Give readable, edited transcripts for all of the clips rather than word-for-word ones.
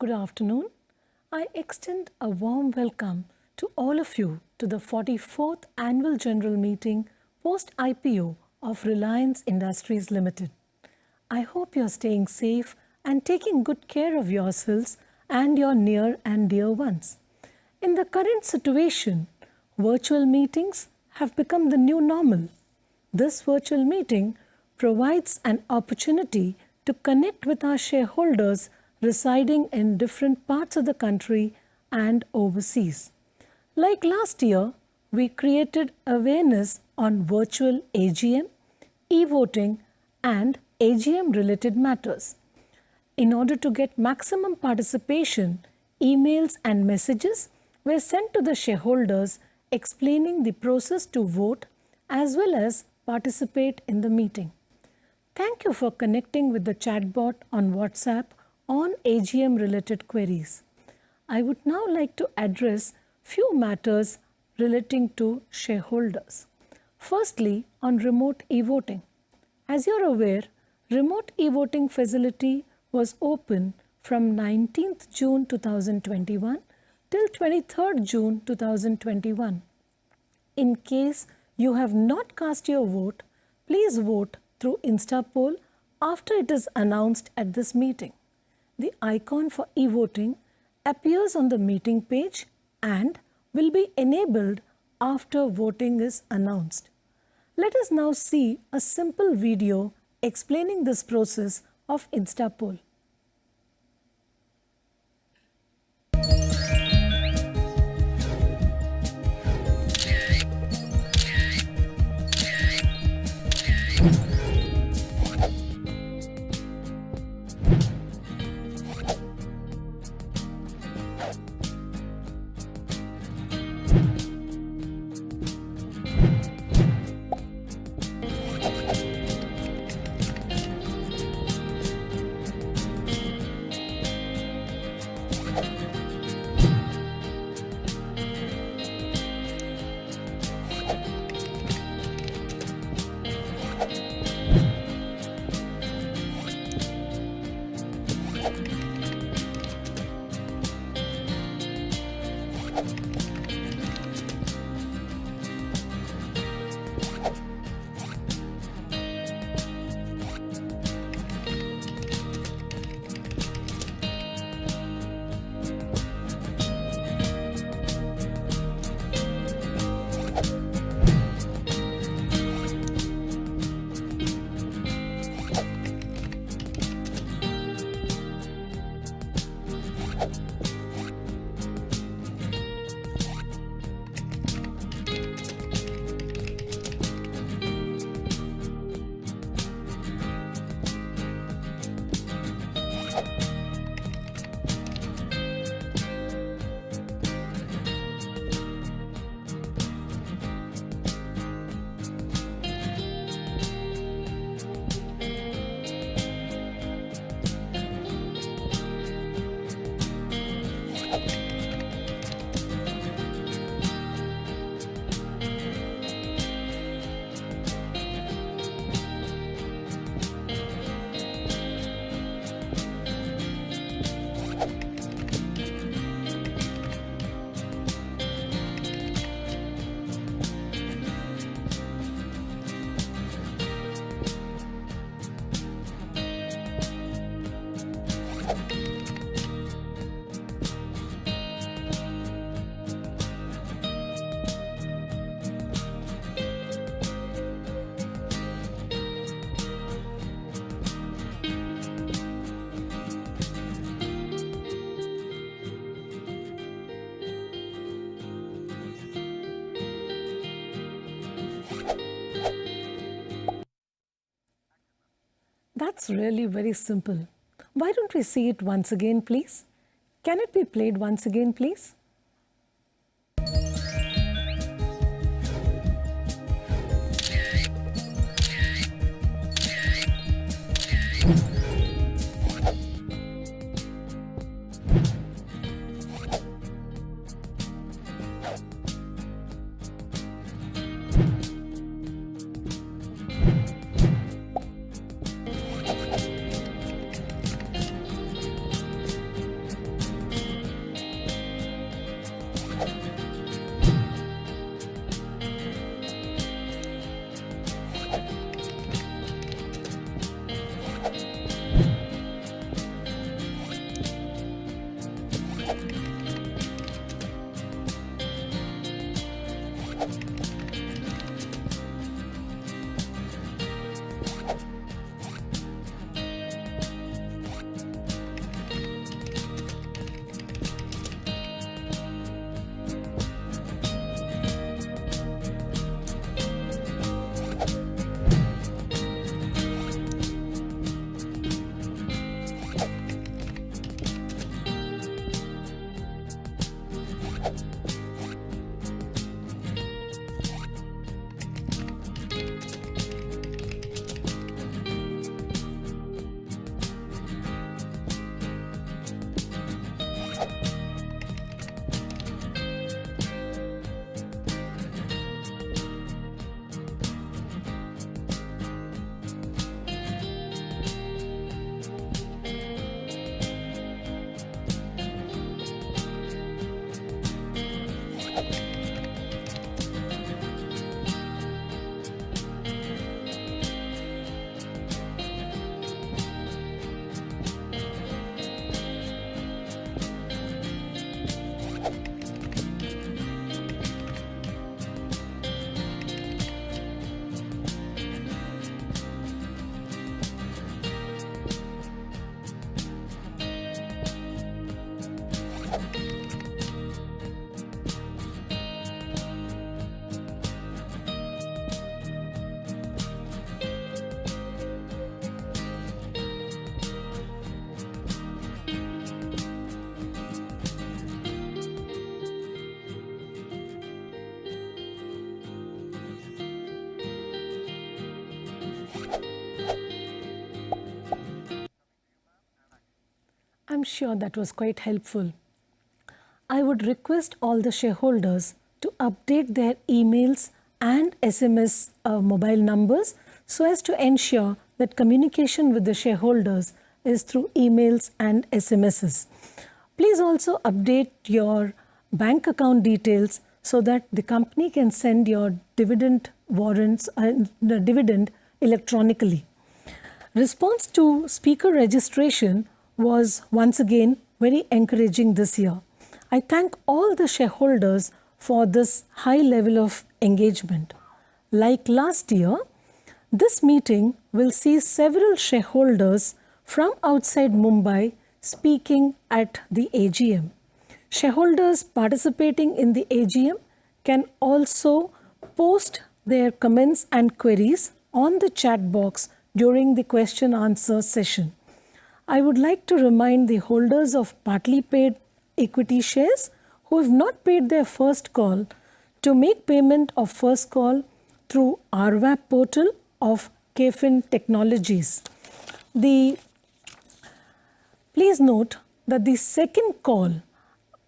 good afternoon. I extend a warm welcome to all of you to the 44th Annual General Meeting post-IPO of Reliance Industries Limited. I hope you're staying safe and taking good care of yourselves and your near and dear ones. In the current situation, virtual meetings have become the new normal. This virtual meeting provides an opportunity to connect with our shareholders residing in different parts of the country and overseas. Like last year, we created awareness on virtual AGM, e-voting, and AGM-related matters. In order to get maximum participation, emails and messages were sent to the shareholders explaining the process to vote as well as participate in the meeting. Thank you for connecting with the chatbot on WhatsApp on AGM-related queries. I would now like to address few matters relating to shareholders. Firstly, on remote e-voting. As you're aware, remote e-voting facility was open from 19th June 2021 till 23rd June 2021. In case you have not cast your vote, please vote through InstaPoll after it is announced at this meeting. The icon for e-voting appears on the meeting page and will be enabled after voting is announced. Let us now see a simple video explaining this process of InstaPoll. That's really very simple. Why don't we see it once again, please? Can it be played once again, please? I'm sure that was quite helpful. I would request all the shareholders to update their emails and SMS mobile numbers so as to ensure that communication with the shareholders is through emails and SMSs. Please also update your bank account details so that the company can send your dividend warrants and the dividend electronically. Response to speaker registration was once again very encouraging this year. I thank all the shareholders for this high level of engagement. Like last year, this meeting will see several shareholders from outside Mumbai speaking at the AGM. Shareholders participating in the AGM can also post their comments and queries on the chat box during the question-answer session. I would like to remind the holders of partly paid equity shares who have not paid their first call to make payment of first call through RVAP portal of KFin Technologies. Please note that the second call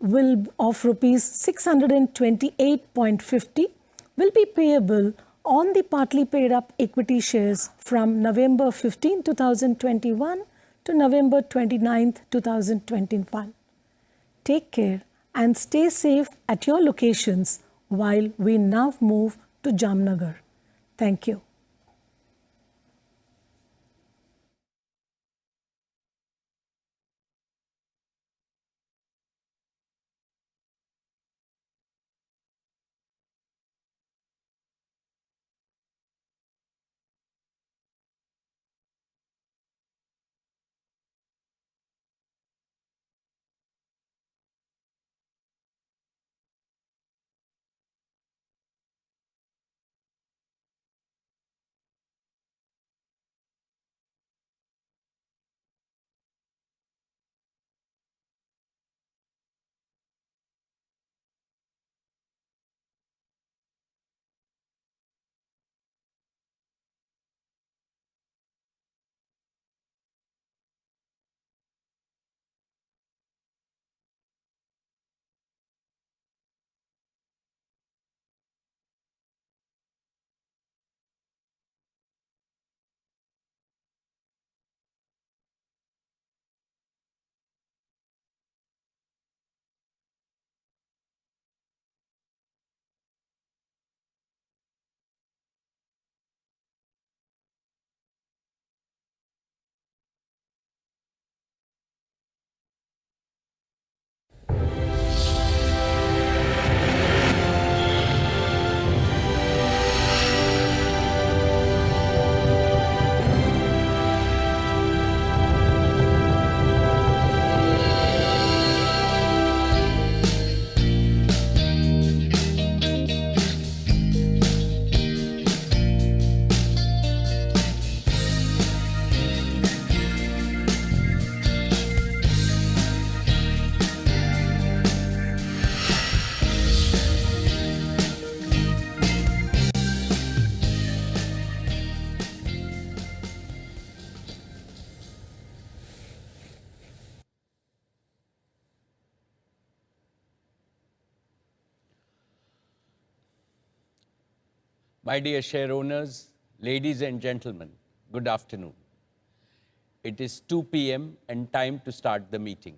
of rupees 628.50 will be payable on the partly paid up equity shares from November 15, 2021 to November 29, 2021. Take care and stay safe at your locations while we now move to Jamnagar. Thank you. My dear share owners, ladies and gentlemen, good afternoon. It is 2 p.m. and time to start the meeting.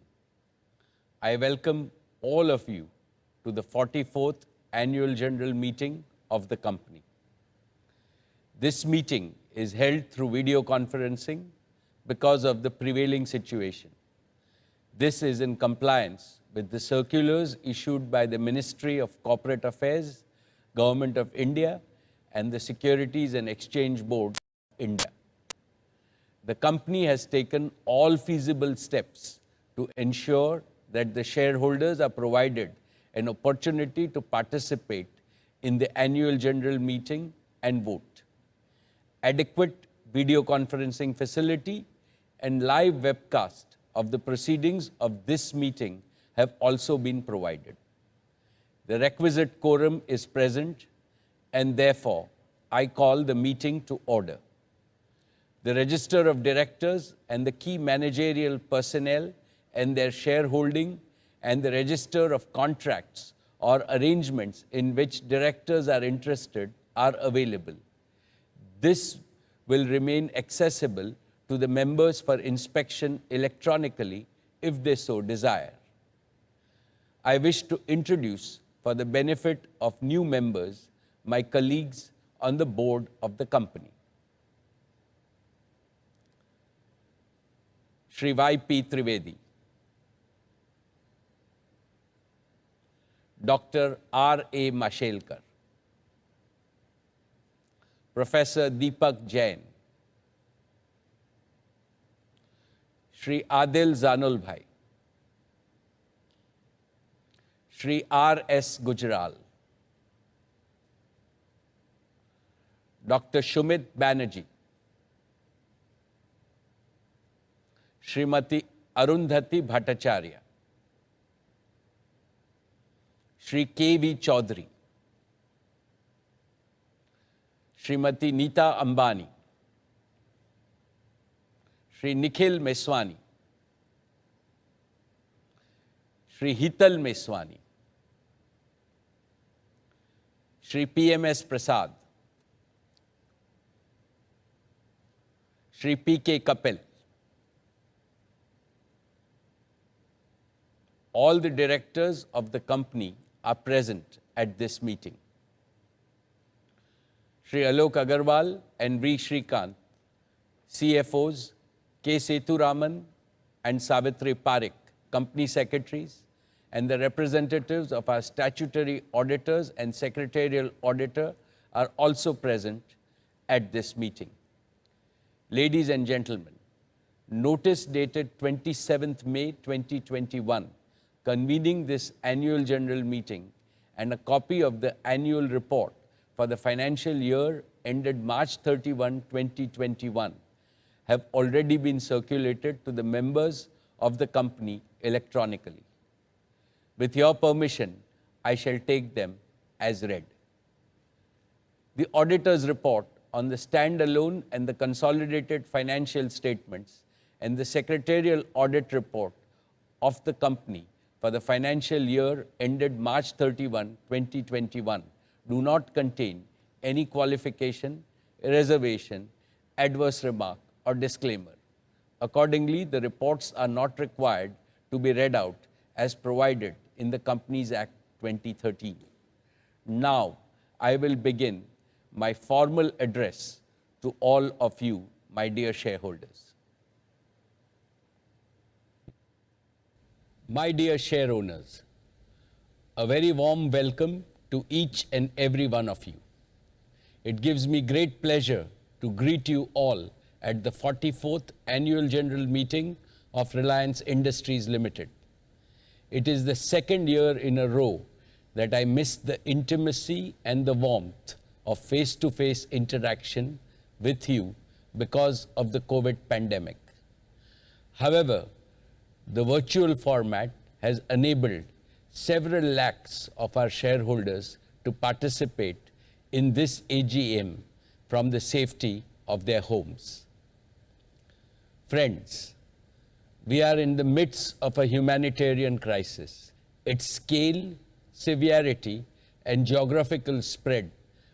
I welcome all of you to the 44th Annual General Meeting of the company. This meeting is held through video conferencing because of the prevailing situation. This is in compliance with the circulars issued by the Ministry of Corporate Affairs, Government of India, and the Securities and Exchange Board of India. The company has taken all feasible steps to ensure that the shareholders are provided an opportunity to participate in the annual general meeting and vote. Adequate video conferencing facility and live webcast of the proceedings of this meeting have also been provided. The requisite quorum is present, and therefore I call the meeting to order. The Register of Directors and the key managerial personnel and their shareholding and the register of contracts or arrangements in which directors are interested are available. This will remain accessible to the members for inspection electronically if they so desire. I wish to introduce, for the benefit of new members, my colleagues on the board of the company. Shri Y.P. Trivedi, Dr. R.A. Mashelkar, Professor Deepak Jain, Shri Adil Zanulbhai, Shri R.S. Gujral, Dr. Shumit Banerjee, Srimati Arundhati Bhattacharya, Shri K.V. Chaudhary, Srimati Neeta Ambani, Shri Nikhil Meswani, Shri Hital Meswani, Shri P.M.S. Prasad, Shri P.K. Kapil, all the directors of the company are present at this meeting. Shri Alok Agarwal and V. Shrikant, CFOs, K. Sethuraman and Savitri Parekh, company secretaries, and the representatives of our statutory auditors and secretarial auditor are also present at this meeting. Ladies and gentlemen, notice dated 27th May 2021 convening this annual general meeting and a copy of the annual report for the financial year ended March 31, 2021 have already been circulated to the members of the company electronically. With your permission, I shall take them as read. The auditor's report on the standalone and the consolidated financial statements and the secretarial audit report of the company for the financial year ended March 31, 2021 do not contain any qualification, reservation, adverse remark, or disclaimer. Accordingly, the reports are not required to be read out as provided in the Companies Act 2013. Now, I will begin my formal address to all of you, my dear shareholders. My dear share owners, a very warm welcome to each and every one of you. It gives me great pleasure to greet you all at the 44th Annual General Meeting of Reliance Industries Limited. It is the second year in a row that I missed the intimacy and the warmth of face-to-face interaction with you because of the COVID pandemic. However, the virtual format has enabled several lakhs of our shareholders to participate in this AGM from the safety of their homes. Friends, we are in the midst of a humanitarian crisis. Its scale, severity, and geographical spread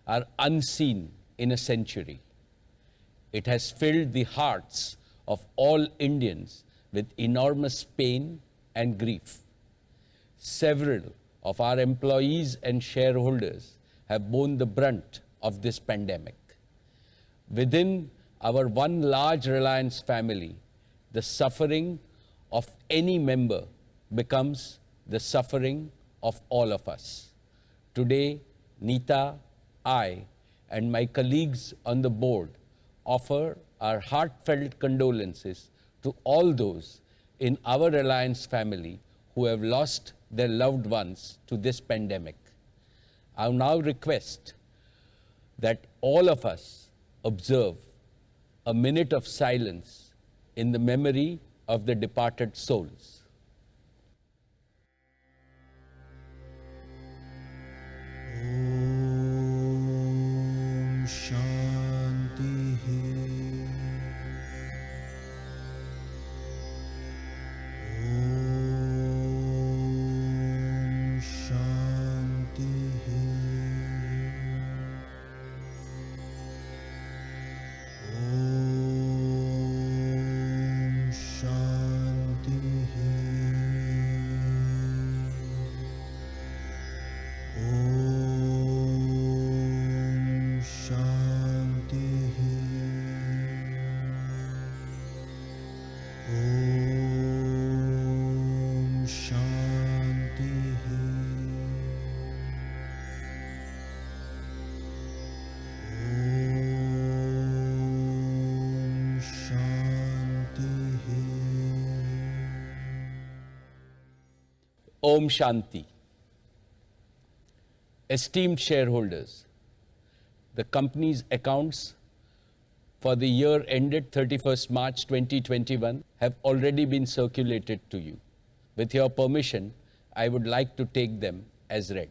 are unseen in a century. It has filled the hearts of all Indians with enormous pain and grief. Several of our employees and shareholders have borne the brunt of this pandemic. Within our one large Reliance family, the suffering of any member becomes the suffering of all of us. Today, Neeta, I, and my colleagues on the board offer our heartfelt condolences to all those in our Reliance family who have lost their loved ones to this pandemic. I now request that all of us observe a minute of silence in the memory of the departed souls. Om Shanti. Om Shanti. Esteemed shareholders, the company's accounts for the year ended 31st March 2021 have already been circulated to you. With your permission, I would like to take them as read.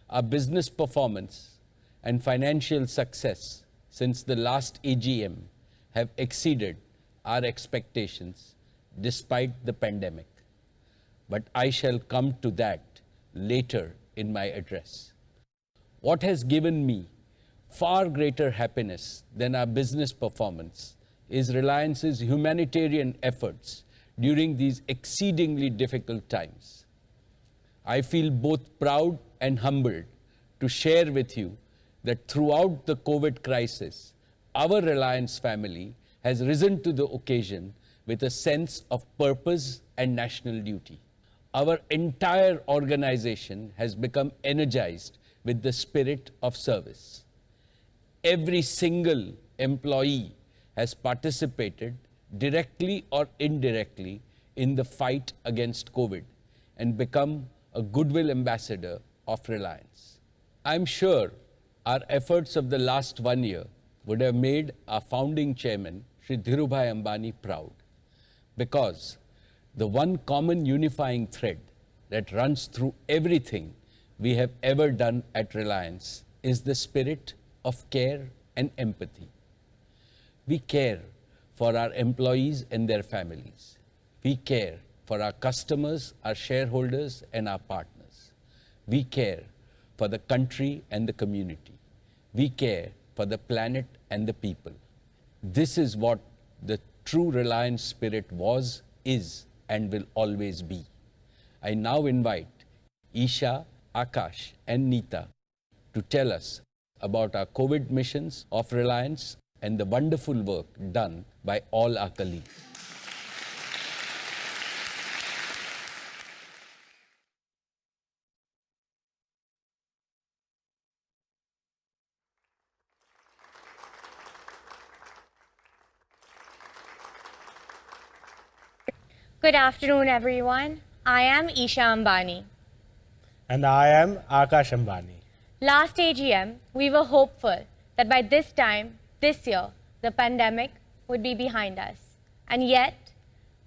Our business performance and financial success since the last AGM have exceeded our expectations despite the pandemic. But I shall come to that later in my address. What has given me far greater happiness than our business performance is Reliance's humanitarian efforts during these exceedingly difficult times. I feel both proud and humbled to share with you that throughout the COVID crisis, our Reliance family has risen to the occasion with a sense of purpose and national duty. Our entire organization has become energized with the spirit of service. Every single employee has participated directly or indirectly in the fight against COVID and become a goodwill ambassador of Reliance. I'm sure our efforts of the last 1 year would have made our founding chairman, Shri Dhirubhai Ambani, proud, because the one common unifying thread that runs through everything we have ever done at Reliance is the spirit of care and empathy. We care for our employees and their families. We care for our customers, our shareholders, and our partners. We care for the country and the community. We care for the planet and the people. This is what the true Reliance spirit was, is, and will always be. I now invite Isha, Akash, and Neeta to tell us about our COVID missions of Reliance and the wonderful work done by all our colleagues. Good afternoon, everyone. I am Isha Ambani. And I am Akash Ambani. Last AGM, we were hopeful that by this time, this year, the pandemic would be behind us. And yet,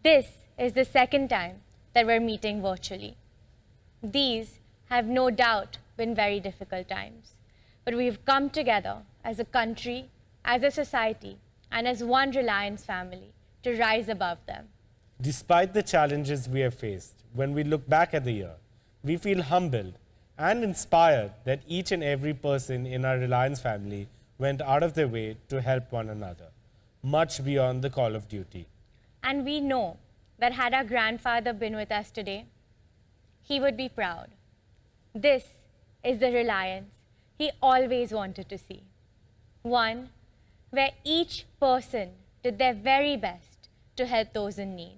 this is the second time that we're meeting virtually. These have no doubt been very difficult times. But we've come together as a country, as a society, and as one Reliance family to rise above them. Despite the challenges we have faced, when we look back at the year, we feel humbled and inspired that each and every person in our Reliance family went out of their way to help one another, much beyond the call of duty. And we know that had our grandfather been with us today, he would be proud. This is the Reliance he always wanted to see. One where each person did their very best to help those in need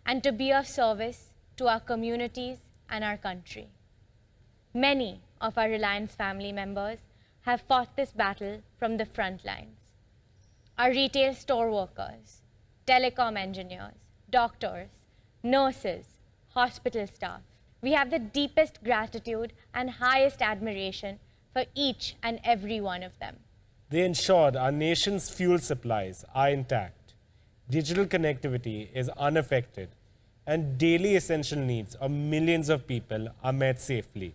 and to be of service to our communities and our country. Many of our Reliance family members have fought this battle from the front lines. Our retail store workers, telecom engineers, doctors, nurses, hospital staff. We have the deepest gratitude and highest admiration for each and every one of them. They ensured our nation's fuel supplies are intact, digital connectivity is unaffected, and daily essential needs of millions of people are met safely.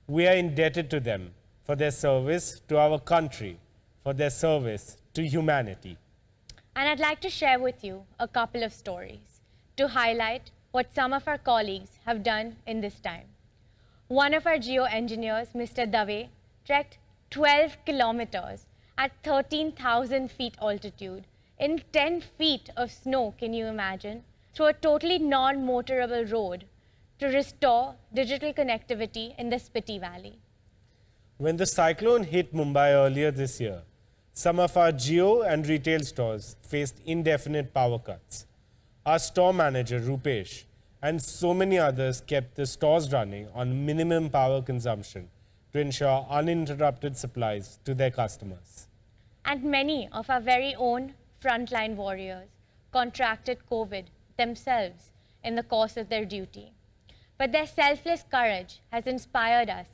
We are indebted to them for their service to our country, for their service to humanity. And I'd like to share with you a couple of stories to highlight what some of our colleagues have done in this time. One of our geoengineers, Mr. Dave, trekked 12 kilometers at 13,000 feet altitude in 10 feet of snow, can you imagine, through a totally non-motorable road to restore digital connectivity in the Spiti Valley. When the cyclone hit Mumbai earlier this year, some of our geo and retail stores faced indefinite power cuts. Our store manager, Rupesh, and so many others kept the stores running on minimum power consumption to ensure uninterrupted supplies to their customers. And many of our very own frontline warriors contracted COVID themselves in the course of their duty. but their selfless courage has inspired us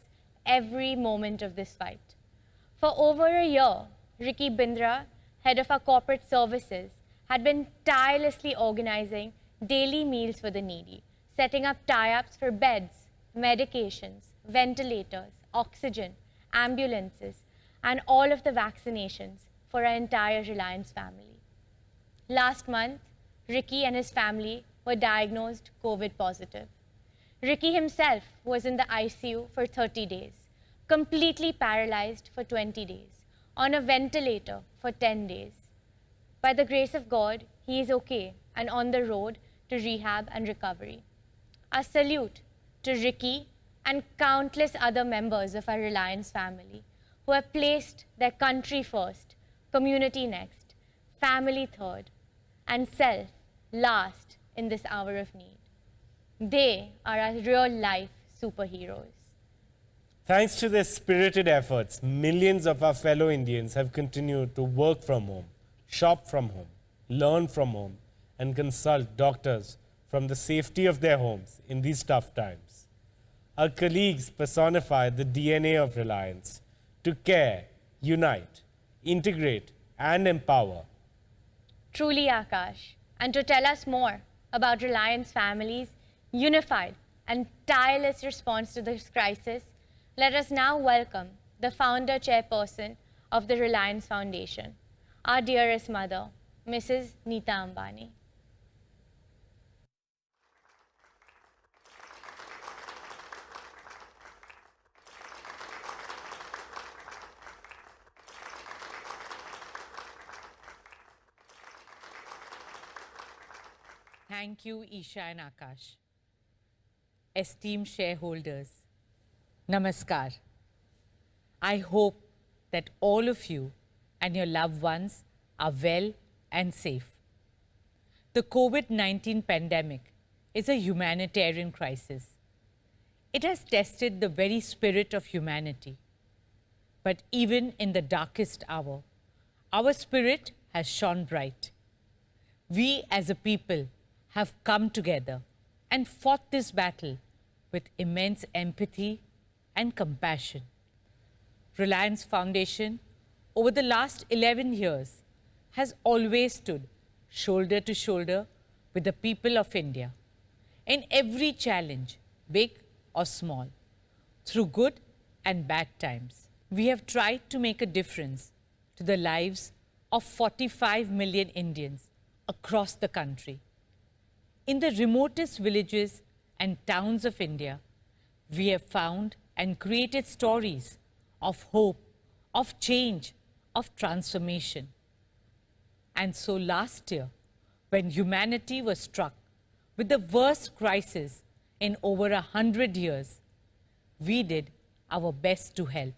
every moment of this fight. For over a year, Ricky Bindra, head of our corporate services, had been tirelessly organizing daily meals for the needy, setting up tie-ups for beds, medications, ventilators, oxygen, ambulances, and all of the vaccinations for our entire Reliance family. Last month, Ricky and his family were diagnosed COVID positive. Ricky himself was in the ICU for 30 days, completely paralyzed for 20 days, on a ventilator for 10 days. By the grace of God, he is okay and on the road to rehab and recovery. A salute to Ricky and countless other members of our Reliance family who have placed their country first, community next, family third, and self last in this hour of need. They are our real-life superheroes. Thanks to their spirited efforts, millions of our fellow Indians have continued to work from home, shop from home, learn from home, and consult doctors from the safety of their homes in these tough times. Our colleagues personify the DNA of Reliance to care, unite, integrate, and empower. Truly, Akash. And to tell us more about Reliance family's unified and tireless response to this crisis, let us now welcome the founder chairperson of the Reliance Foundation, our dearest mother, Mrs. Neeta Ambani. Thank you, Isha and Akash. Esteemed shareholders, Namaskar. I hope that all of you and your loved ones are well and safe. The COVID-19 pandemic is a humanitarian crisis. It has tested the very spirit of humanity. But even in the darkest hour, our spirit has shone bright. We as a people have come together and fought this battle with immense empathy and compassion. Reliance Foundation, over the last 11 years, has always stood shoulder to shoulder with the people of India in every challenge, big or small, through good and bad times. We have tried to make a difference to the lives of 45 million Indians across the country. In the remotest villages and towns of India, we have found and created stories of hope, of change, of transformation. And so last year, when humanity was struck with the worst crisis in over 100 years, we did our best to help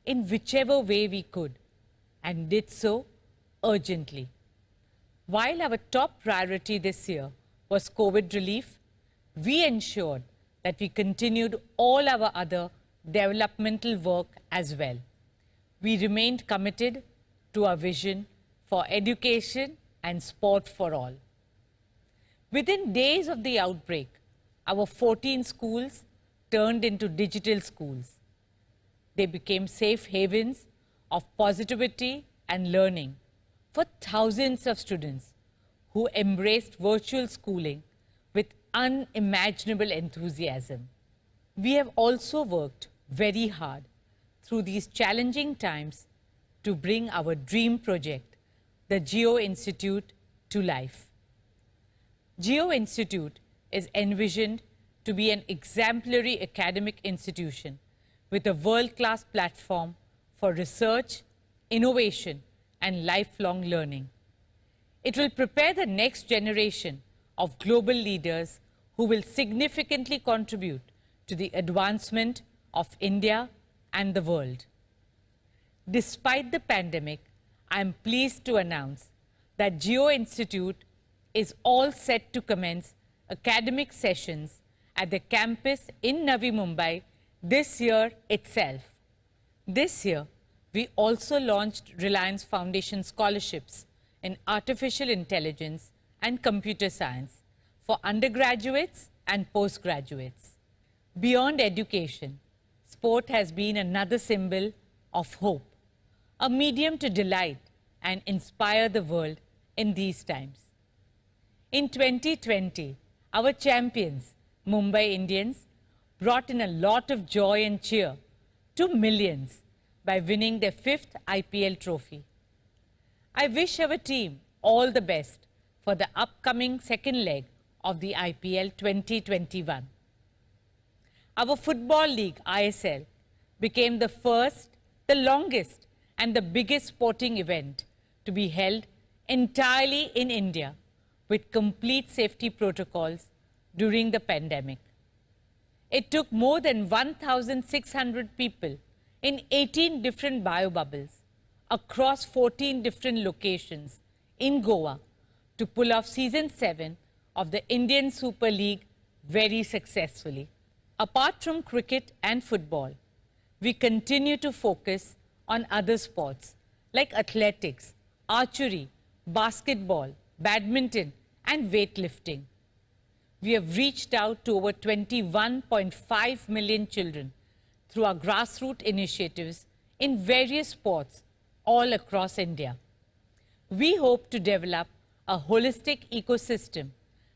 in whichever way we could, and did so urgently. While our top priority this year was COVID relief, we ensured that we continued all our other developmental work as well. We remained committed to our vision for education and sport for all. Within days of the outbreak, our 14 schools turned into digital schools. They became safe havens of positivity and learning for thousands of students who embraced virtual schooling with unimaginable enthusiasm. We have also worked very hard through these challenging times to bring our dream project, the Geo Institute, to life. Geo Institute is envisioned to be an exemplary academic institution with a world-class platform for research, innovation, and lifelong learning. It will prepare the next generation of global leaders who will significantly contribute to the advancement of India and the world. Despite the pandemic, I am pleased to announce that Geo Institute is all set to commence academic sessions at the campus in Navi Mumbai this year itself. This year, we also launched Reliance Foundation scholarships in artificial intelligence and computer science for undergraduates and postgraduates. Beyond education, sport has been another symbol of hope, a medium to delight and inspire the world in these times. In 2020, our champions, Mumbai Indians, brought in a lot of joy and cheer to millions by winning their 5th IPL trophy. I wish our team all the best for the upcoming second leg of the IPL 2021. Our Football League, ISL, became the first, the longest, and the biggest sporting event to be held entirely in India with complete safety protocols during the pandemic. It took more than 1,600 people in 18 different biobubbles across 14 different locations in Goa to pull off season 7 of the Indian Super League very successfully. Apart from cricket and football, we continue to focus on other sports like athletics, archery, basketball, badminton, and weightlifting. We have reached out to over 21.5 million children through our grassroots initiatives in various sports all across India. We hope to develop a holistic ecosystem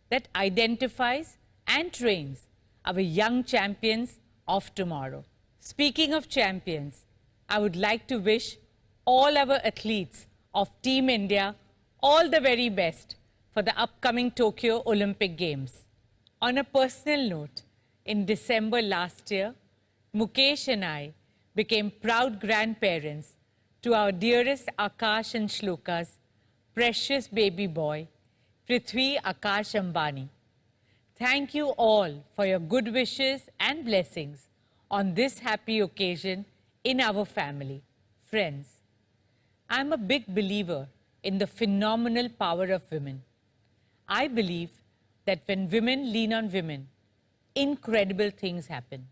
that identifies and trains our young champions of tomorrow. Speaking of champions, I would like to wish all our athletes of Team India all the very best for the upcoming Tokyo Olympic Games. On a personal note, in December last year, Mukesh and I became proud grandparents to our dearest Akash and Shloka's precious baby boy, Prithvi Akash Ambani. Thank you all for your good wishes and blessings on this happy occasion in our family. Friends, I'm a big believer in the phenomenal power of women. I believe that when women lean on women, incredible things happen.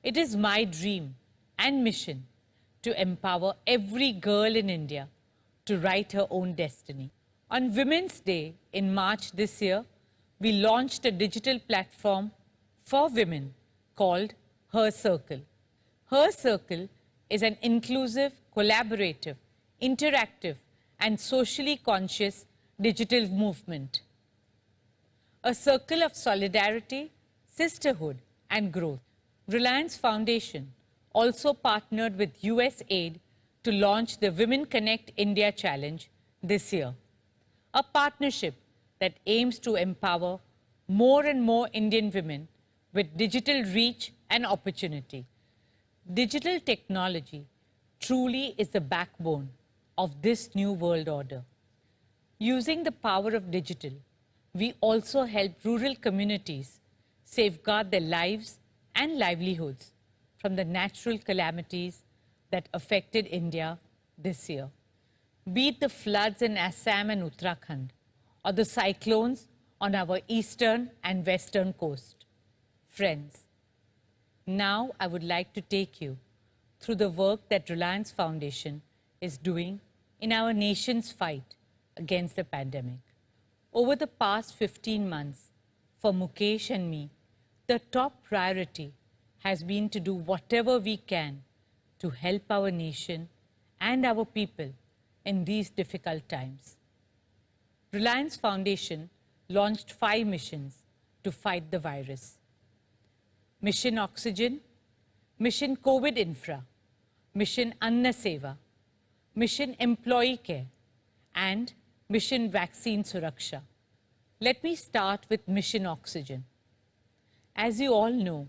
It is my dream and mission to empower every girl in India to write her own destiny. On Women's Day in March this year, we launched a digital platform for women called Her Circle. Her Circle is an inclusive, collaborative, interactive, and socially conscious digital movement. A circle of solidarity, sisterhood, and growth. Reliance Foundation also partnered with USAID to launch the Women Connect India Challenge this year, a partnership that aims to empower more and more Indian women with digital reach and opportunity. Digital technology truly is the backbone of this new world order. Using the power of digital, we also help rural communities safeguard their lives and livelihoods from the natural calamities that affected India this year. Be it the floods in Assam and Uttarakhand, or the cyclones on our eastern and western coast. Friends, now I would like to take you through the work that Reliance Foundation is doing in our nation's fight against the pandemic. Over the past 15 months, for Mukesh and me, the top priority has been to do whatever we can to help our nation and our people in these difficult times. Reliance Foundation launched 5 missions to fight the virus. Mission Oxygen, Mission COVID Infra, Mission Anna Seva, Mission Employee Care, and Mission Vaccine Suraksha. Let me start with Mission Oxygen. As you all know,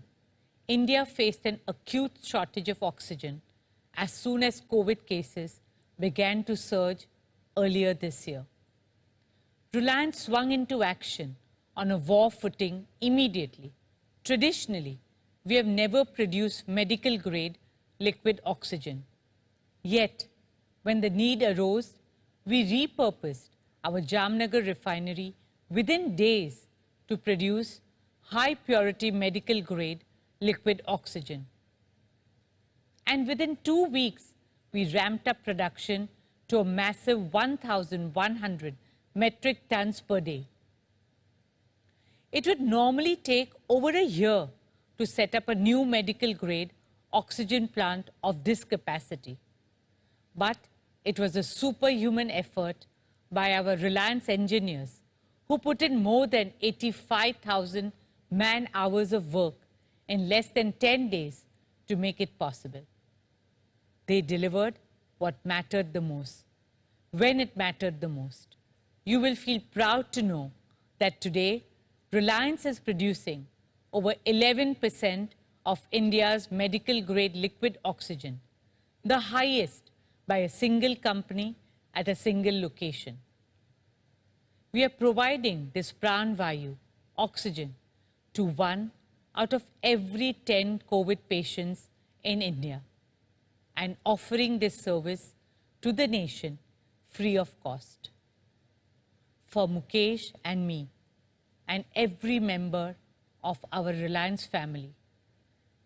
India faced an acute shortage of oxygen as soon as COVID cases began to surge earlier this year. Reliance swung into action on a war footing immediately. Traditionally, we have never produced medical-grade liquid oxygen. Yet, when the need arose, we repurposed our Jamnagar refinery within days to produce high-purity medical-grade liquid oxygen. And within 2 weeks, we ramped up production to a massive 1,100 metric tons per day. It would normally take over a year to set up a new medical grade oxygen plant of this capacity. But it was a superhuman effort by our Reliance engineers who put in more than 85,000 man-hours of work in less than 10 days to make it possible. They delivered what mattered the most, when it mattered the most. You will feel proud to know that today, Reliance is producing over 11% of India's medical-grade liquid oxygen, the highest by a single company at a single location. We are providing this Pran Vayu, oxygen, to 1 out of every 10 COVID patients in India and offering this service to the nation free of cost. For Mukesh and me and every member of our Reliance family,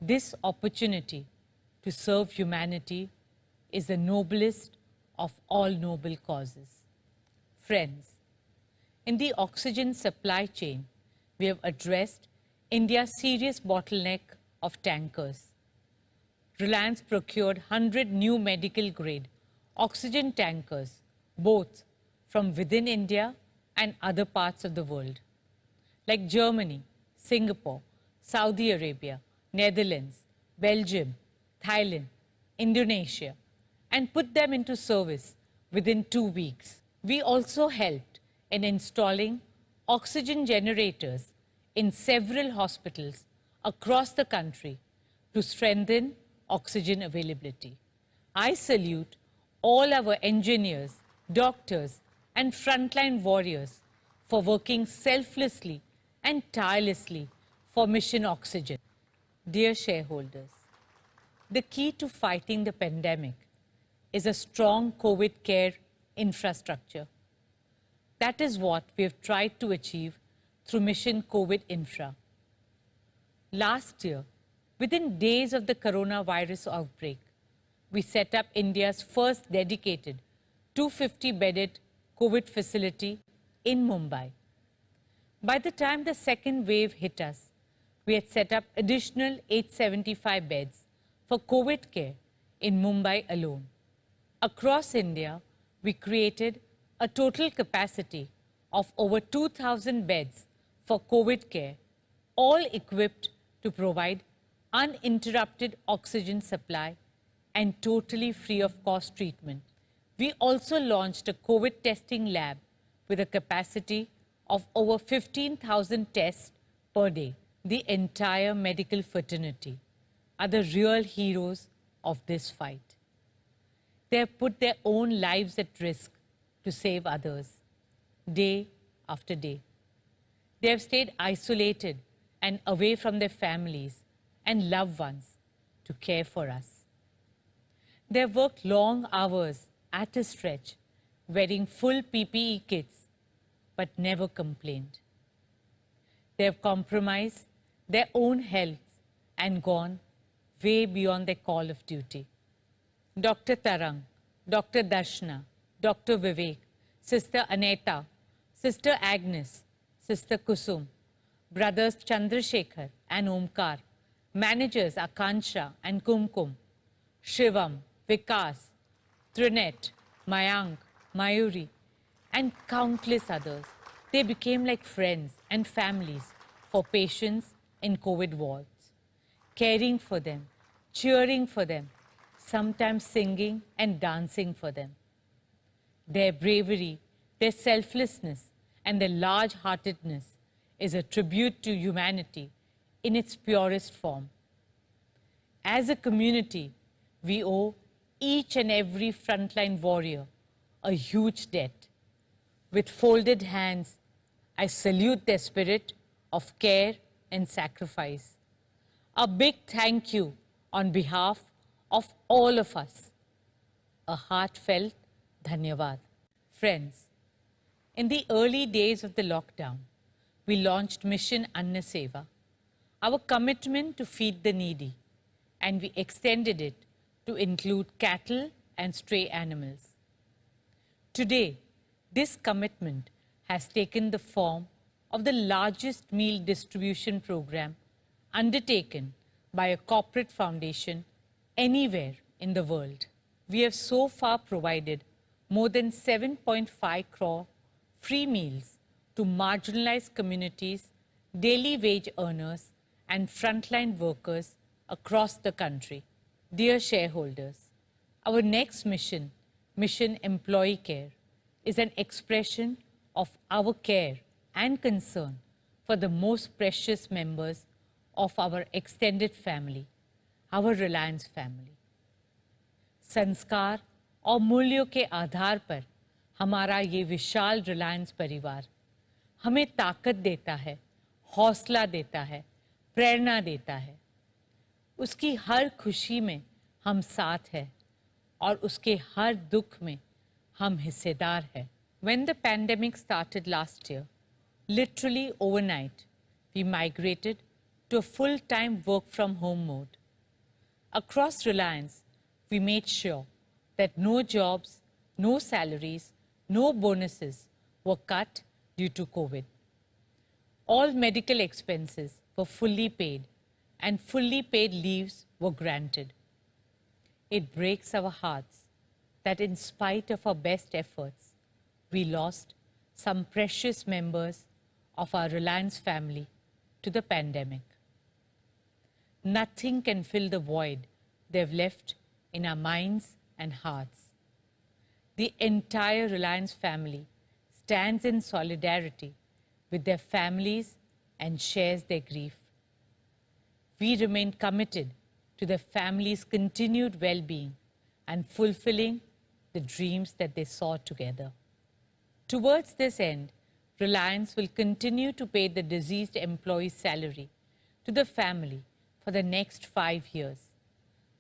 this opportunity to serve humanity is the noblest of all noble causes. Friends, in the oxygen supply chain, we have addressed India's serious bottleneck of tankers. Reliance procured 100 new medical-grade oxygen tankers, both from within India and other parts of the world, like Germany, Singapore, Saudi Arabia, Netherlands, Belgium, Thailand, Indonesia, and put them into service within 2 weeks. We also helped in installing oxygen generators in several hospitals across the country to strengthen oxygen availability. I salute all our engineers, doctors, and frontline warriors for working selflessly and tirelessly for Mission Oxygen. Dear shareholders, the key to fighting the pandemic is a strong COVID care infrastructure. That is what we have tried to achieve through Mission COVID Infra. Last year, within days of the coronavirus outbreak, we set up India's first dedicated 250-bedded COVID facility in Mumbai. By the time the second wave hit us, we had set up additional 875 beds for COVID care in Mumbai alone. Across India, we created a total capacity of over 2,000 beds for COVID care, all equipped to provide uninterrupted oxygen supply and totally free of cost treatment. We also launched a COVID testing lab with a capacity of over 15,000 tests per day. The entire medical fraternity are the real heroes of this fight. They have put their own lives at risk to save others, day after day. They have stayed isolated and away from their families and loved ones to care for us. They have worked long hours at a stretch, wearing full PPE kits, but never complained. They have compromised their own health and gone way beyond their call of duty. Dr. Tarang, Dr. Darshana, Dr. Vivek, Sister Aneta, Sister Agnes, Sister Kusum, brothers Chandrasekhar and Omkar, managers Akansha and Kumkum, Shivam, Vikas, Trinet, Mayank, Mayuri, and countless others. They became like friends and families for patients in COVID wards, caring for them, cheering for them, sometimes singing and dancing for them. Their bravery, their selflessness, and their large-heartedness is a tribute to humanity in its purest form. As a community, we owe each and every frontline warrior a huge debt. With folded hands, I salute their spirit of care and sacrifice. A big thank you on behalf of all of us. A heartfelt dhanyavad. Friends, in the early days of the lockdown, we launched Mission Anna Seva, our commitment to feed the needy, and we extended it to include cattle and stray animals. Today, this commitment has taken the form of the largest meal distribution program undertaken by a corporate foundation anywhere in the world. We have so far provided more than 7.5 crore free meals to marginalized communities, daily wage earners, and frontline workers across the country. Dear shareholders, our next mission, Mission Employee Care, is an expression of our care and concern for the most precious members of our extended family, our Reliance family. संस्कार और मूल्यों के आधार पर हमारा ये विशाल रिलायंस परिवार हमें ताकत देता है, हौसला देता है, प्रेरणा देता है। उसकी हर खुशी में हम साथ हैं और उसके हर दुख में हम हिस्सेदार हैं। When the pandemic started last year, literally overnight, we migrated to a full-time work from home mode. Across Reliance, we made sure that no jobs, no salaries, no bonuses were cut due to COVID. All medical expenses were fully paid and fully paid leaves were granted. It breaks our hearts that in spite of our best efforts, we lost some precious members of our Reliance family to the pandemic. Nothing can fill the void they've left in our minds and hearts. The entire Reliance family stands in solidarity with their families and shares their grief. We remain committed to their families' continued well-being and fulfilling the dreams that they saw together. Towards this end, Reliance will continue to pay the deceased employee's salary to the family for the next 5 years,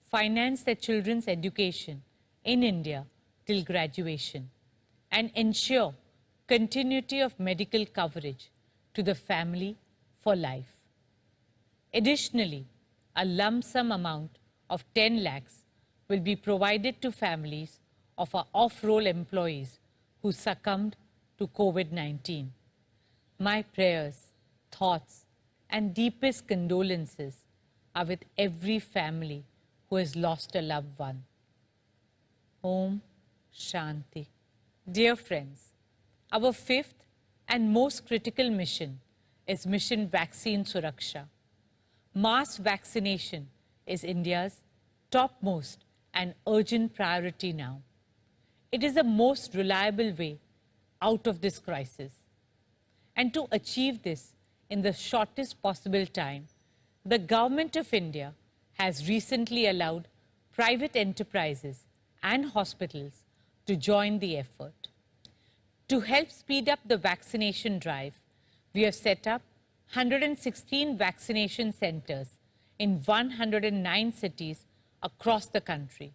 finance their children's education in India till graduation, and ensure continuity of medical coverage to the family for life. Additionally, a lump sum amount of 10 lakhs will be provided to families of our off-roll employees who succumbed to COVID-19. My prayers, thoughts, and deepest condolences are with every family who has lost a loved one. Om Shanti. Dear friends, our fifth and most critical mission is Mission Vaccine Suraksha. Mass vaccination is India's topmost and urgent priority now. It is the most reliable way out of this crisis. And to achieve this in the shortest possible time, the Government of India has recently allowed private enterprises and hospitals to join the effort. To help speed up the vaccination drive, we have set up 116 vaccination centers in 109 cities across the country.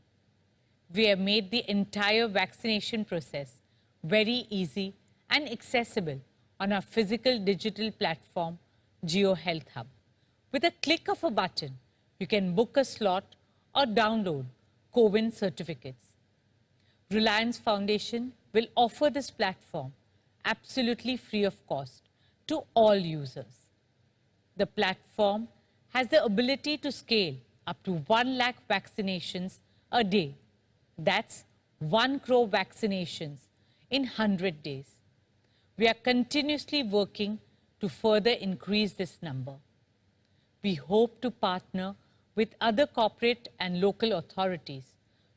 We have made the entire vaccination process very easy and accessible on our physical digital platform, Geo Health Hub. With a click of a button, you can book a slot or download COVID certificates. Reliance Foundation will offer this platform absolutely free of cost to all users. The platform has the ability to scale up to 1 lakh vaccinations a day. That's 1 crore vaccinations in 100 days. We are continuously working to further increase this number. We hope to partner with other corporate and local authorities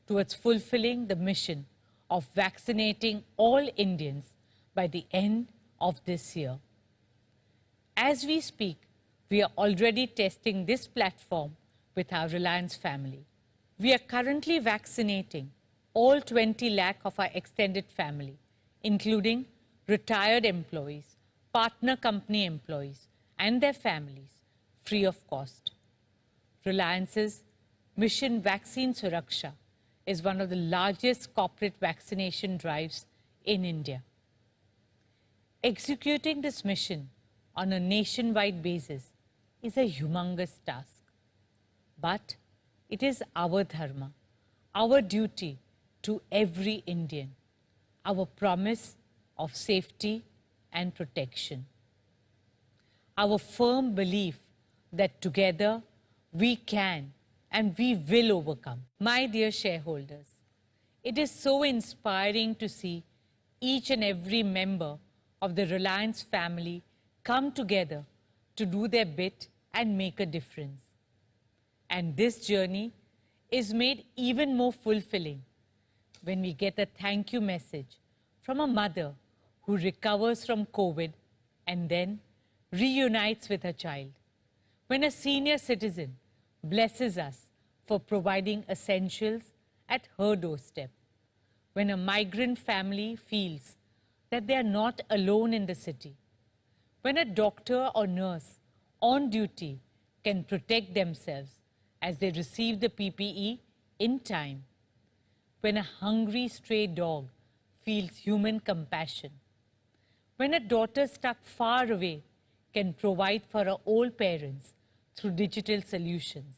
towards fulfilling the mission of vaccinating all Indians by the end of this year. As we speak, we are already testing this platform with our Reliance family. We are currently vaccinating all 20 lakh of our extended family, including retired employees, partner company employees, and their families, free of cost. Reliance's Mission Vaccine Suraksha is one of the largest corporate vaccination drives in India. Executing this mission on a nationwide basis is a humongous task. But it is our dharma, our duty to every Indian, our promise of safety and protection. our firm belief that together we can and we will overcome. My dear shareholders, it is so inspiring to see each and every member of the Reliance family come together to do their bit and make a difference. And this journey is made even more fulfilling when we get a thank you message from a mother who recovers from COVID and then reunites with her child. When a senior citizen blesses us for providing essentials at her doorstep. When a migrant family feels that they are not alone in the city. When a doctor or nurse on duty can protect themselves as they receive the PPE in time. When a hungry stray dog feels human compassion. When a daughter stuck far away can provide for her old parents through digital solutions.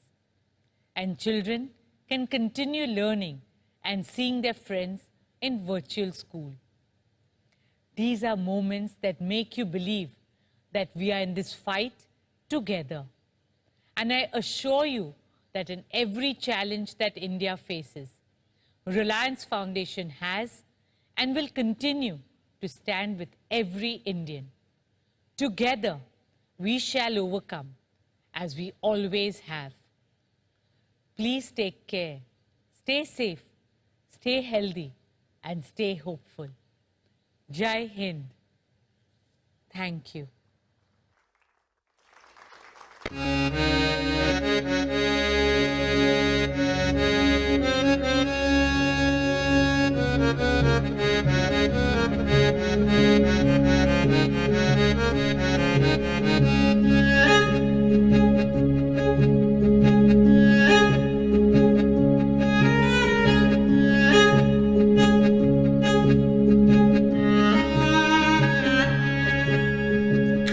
And children can continue learning and seeing their friends in virtual school. These are moments that make you believe that we are in this fight together. And I assure you that in every challenge that India faces, Reliance Foundation has and will continue to stand with every Indian. Together, we shall overcome, as we always have. Please take care, stay safe, stay healthy, and stay hopeful. Jai Hind. Thank you.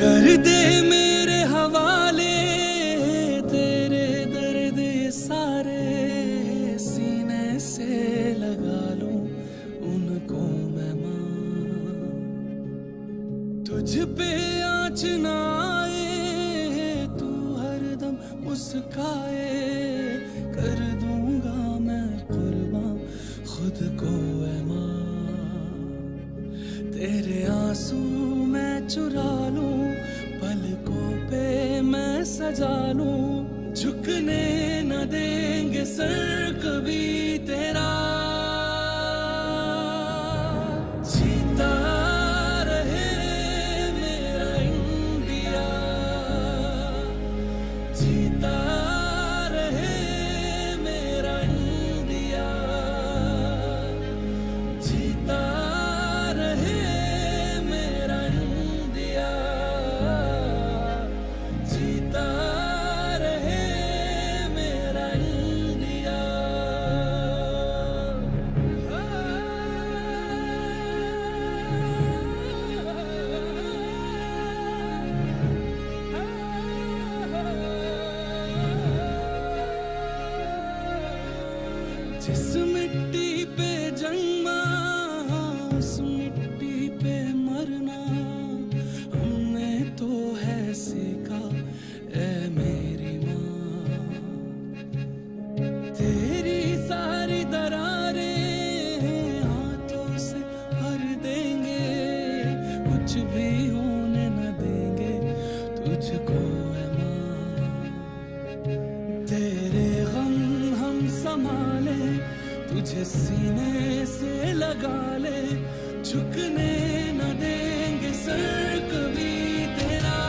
कर दे मेरे हवाले तेरे दर्द सारे, सीने से लगा लूं उनको मैं मां। तुझ पे आँच ना आए, तू हरदम मुस्काए, कर दूंगा मैं कुर्बान खुद को ऐ मां। तेरे आंसू मैं चुरा लूं, पलकों पे मैं सजा लूं, झुकने न देंगे सर कभी तेरा। जीता रहे मेरा इंडिया, जीता रहे मेरा इंडिया, जीता रहे मेरा इंडिया, जीता रहे मेरा इंडिया। जिस मिट्टी पे जन्मा उस मिट्टी पे मरना, हमने तो है सीखा ऐ मेरी माँ। तेरी सारी दरारें हाथों से भर देंगे, कुछ भी होने न देंगे तुझको ऐ माँ। तेरे गम हम संभाले, तुझे सीने से लगा ले, झुकने न देंगे सर कभी तेरा।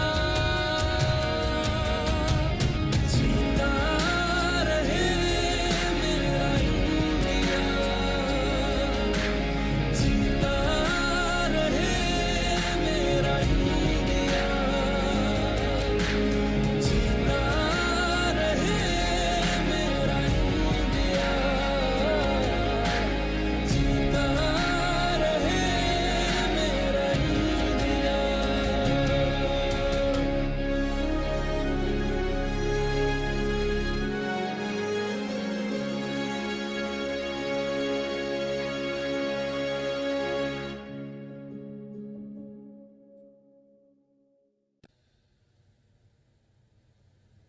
जीता रहे मेरा इंडिया, जीता रहे मेरा इंडिया, जीता रहे मेरा इंडिया, जीता रहे मेरा India.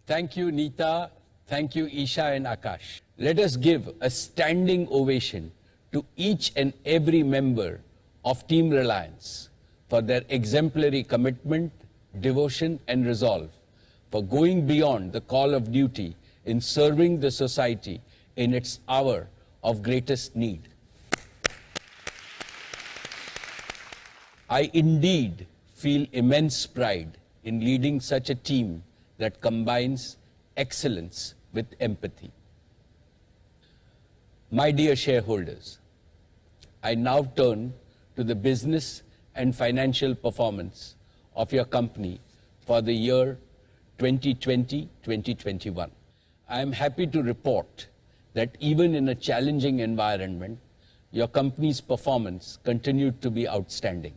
Thank you, Neeta. Thank you, Isha and Akash. Let us give a standing ovation to each and every member of Team Reliance for their exemplary commitment, devotion, and resolve, for going beyond the call of duty in serving the society in its hour of greatest need. I indeed feel immense pride in leading such a team that combines excellence with empathy. My dear shareholders, I now turn to the business and financial performance of your company for the year 2020-2021. I am happy to report that even in a challenging environment, your company's performance continued to be outstanding.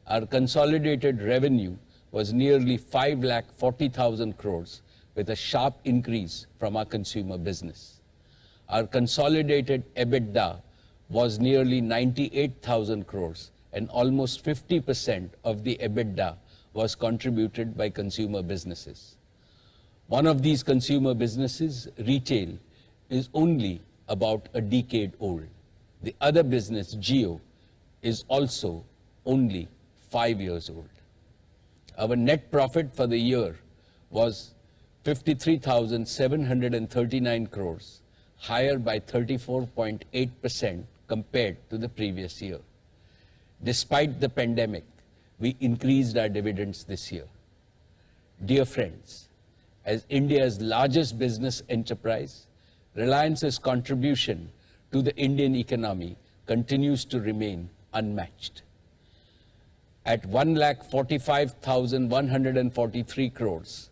Our consolidated revenue was nearly 5,40,000 crores, with a sharp increase from our consumer business. Our consolidated EBITDA was nearly 98,000 crores, and almost 50% of the EBITDA was contributed by consumer businesses. One of these consumer businesses, retail, is only about a decade old. The other business, Jio, is also only 5 years old. Our net profit for the year was 53,739 crores, higher by 34.8% compared to the previous year. Despite the pandemic, we increased our dividends this year. Dear friends, as India's largest business enterprise, Reliance's contribution to the Indian economy continues to remain unmatched. At 1,45,143 crores,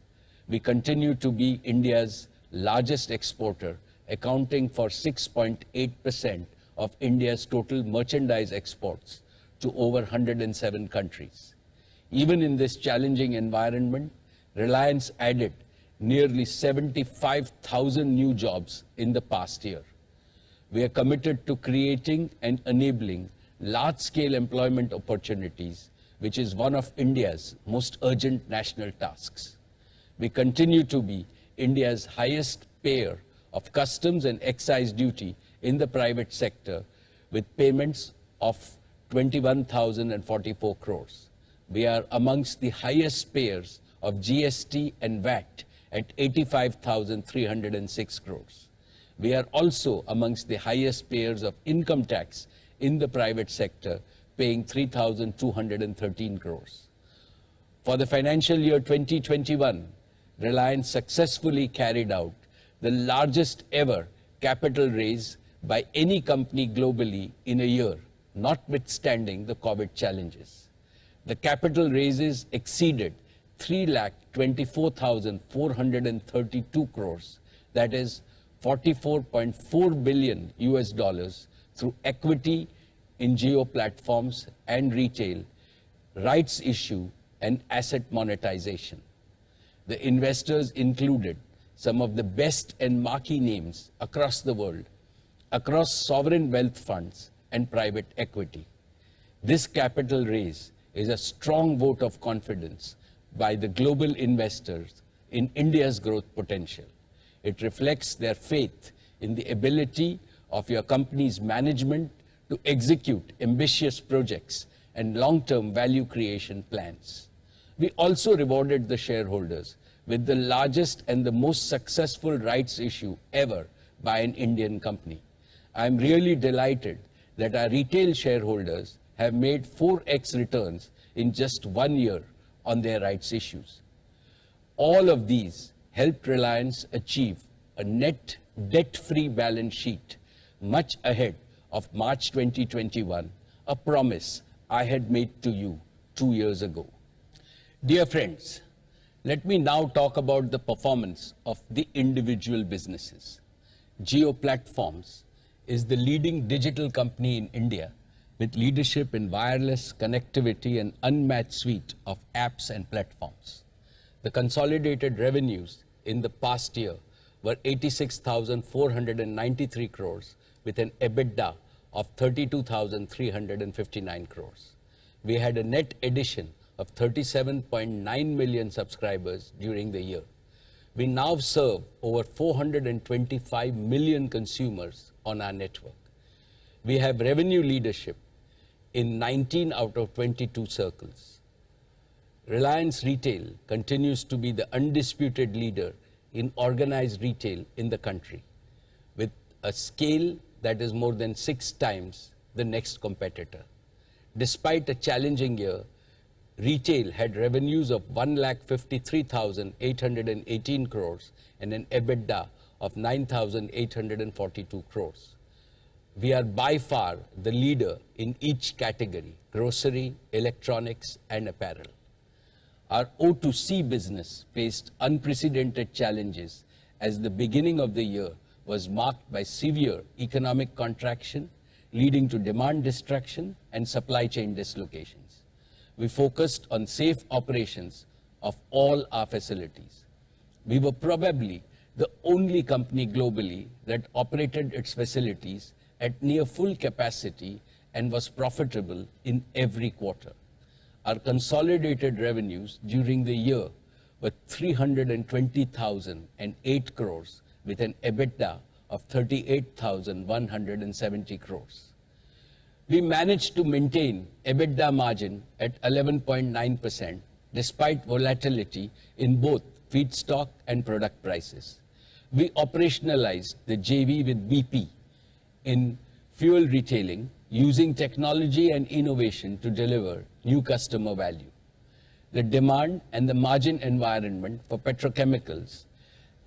we continue to be India's largest exporter, accounting for 6.8% of India's total merchandise exports to over 107 countries. Even in this challenging environment, Reliance added nearly 75,000 new jobs in the past year. We are committed to creating and enabling large-scale employment opportunities, which is one of India's most urgent national tasks. We continue to be India's highest payer of customs and excise duty in the private sector, with payments of 21,044 crores. We are amongst the highest payers of GST and VAT at 85,306 crores. We are also amongst the highest payers of income tax in the private sector, paying 3,213 crores. For the financial year 2021, Reliance successfully carried out the largest ever capital raise by any company globally in a year, notwithstanding the COVID challenges. The capital raises exceeded 3,24,432 crores, that is $44.4 billion through equity in Jio platforms and retail, rights issue, and asset monetization. The investors included some of the best and marquee names across the world, across sovereign wealth funds and private equity. This capital raise is a strong vote of confidence by the global investors in India's growth potential. It reflects their faith in the ability of your company's management to execute ambitious projects and long-term value creation plans. We also rewarded the shareholders with the largest and the most successful rights issue ever by an Indian company. I'm really delighted that our retail shareholders have made 4x returns in just 1 year on their rights issues. All of these helped Reliance achieve a net debt-free balance sheet much ahead of March 2021, a promise I had made to you 2 years ago. Dear friends, let me now talk about the performance of the individual businesses. Jio Platforms is the leading digital company in India with leadership in wireless connectivity and unmatched suite of apps and platforms. The consolidated revenues in the past year were 86,493 crores with an EBITDA of 32,359 crores. We had a net addition of 37.9 million subscribers during the year. We now serve over 425 million consumers on our network. We have revenue leadership in 19 out of 22 circles. Reliance Retail continues to be the undisputed leader in organized retail in the country, with a scale that is more than 6 times the next competitor. Despite a challenging year, retail had revenues of 1,53,818 crores and an EBITDA of 9,842 crores. We are by far the leader in each category: grocery, electronics, and apparel. Our O2C business faced unprecedented challenges as the beginning of the year was marked by severe economic contraction, leading to demand destruction and supply chain dislocations. We focused on safe operations of all our facilities. We were probably the only company globally that operated its facilities at near full capacity and was profitable in every quarter. Our consolidated revenues during the year were 320,008 crores with an EBITDA of 38,170 crores. We managed to maintain EBITDA margin at 11.9% despite volatility in both feedstock and product prices. We operationalized the JV with BP in fuel retailing, using technology and innovation to deliver new customer value. The demand and the margin environment for petrochemicals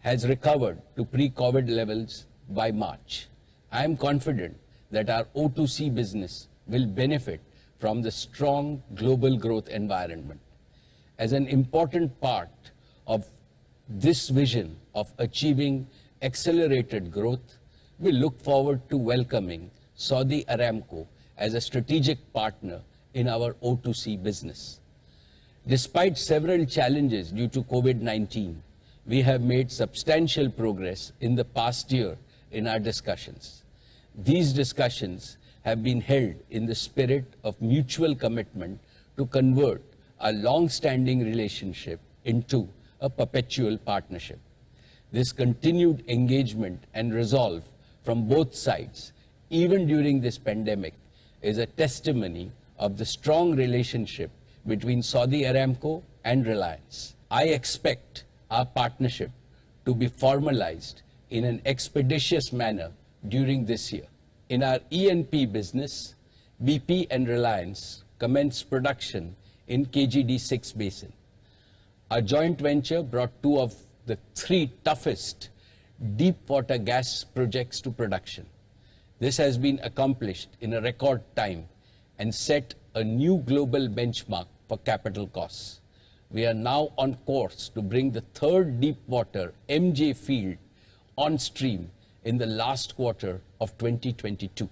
has recovered to pre-COVID levels by March. I am confident that our O2C business will benefit from the strong global growth environment. As an important part of this vision of achieving accelerated growth, we look forward to welcoming Saudi Aramco as a strategic partner in our O2C business. Despite several challenges due to COVID-19, we have made substantial progress in the past year in our discussions. These discussions have been held in the spirit of mutual commitment to convert a long-standing relationship into a perpetual partnership. This continued engagement and resolve from both sides, even during this pandemic, is a testimony of the strong relationship between Saudi Aramco and Reliance. I expect our partnership to be formalized in an expeditious manner during this year. In our E&P business, BP and Reliance commenced production in KGD6 basin. Our joint venture brought 2 of the 3 toughest deep water gas projects to production. This has been accomplished in a record time and set a new global benchmark for capital costs. We are now on course to bring the 3rd deep water MJ field on stream in the last quarter of 2022.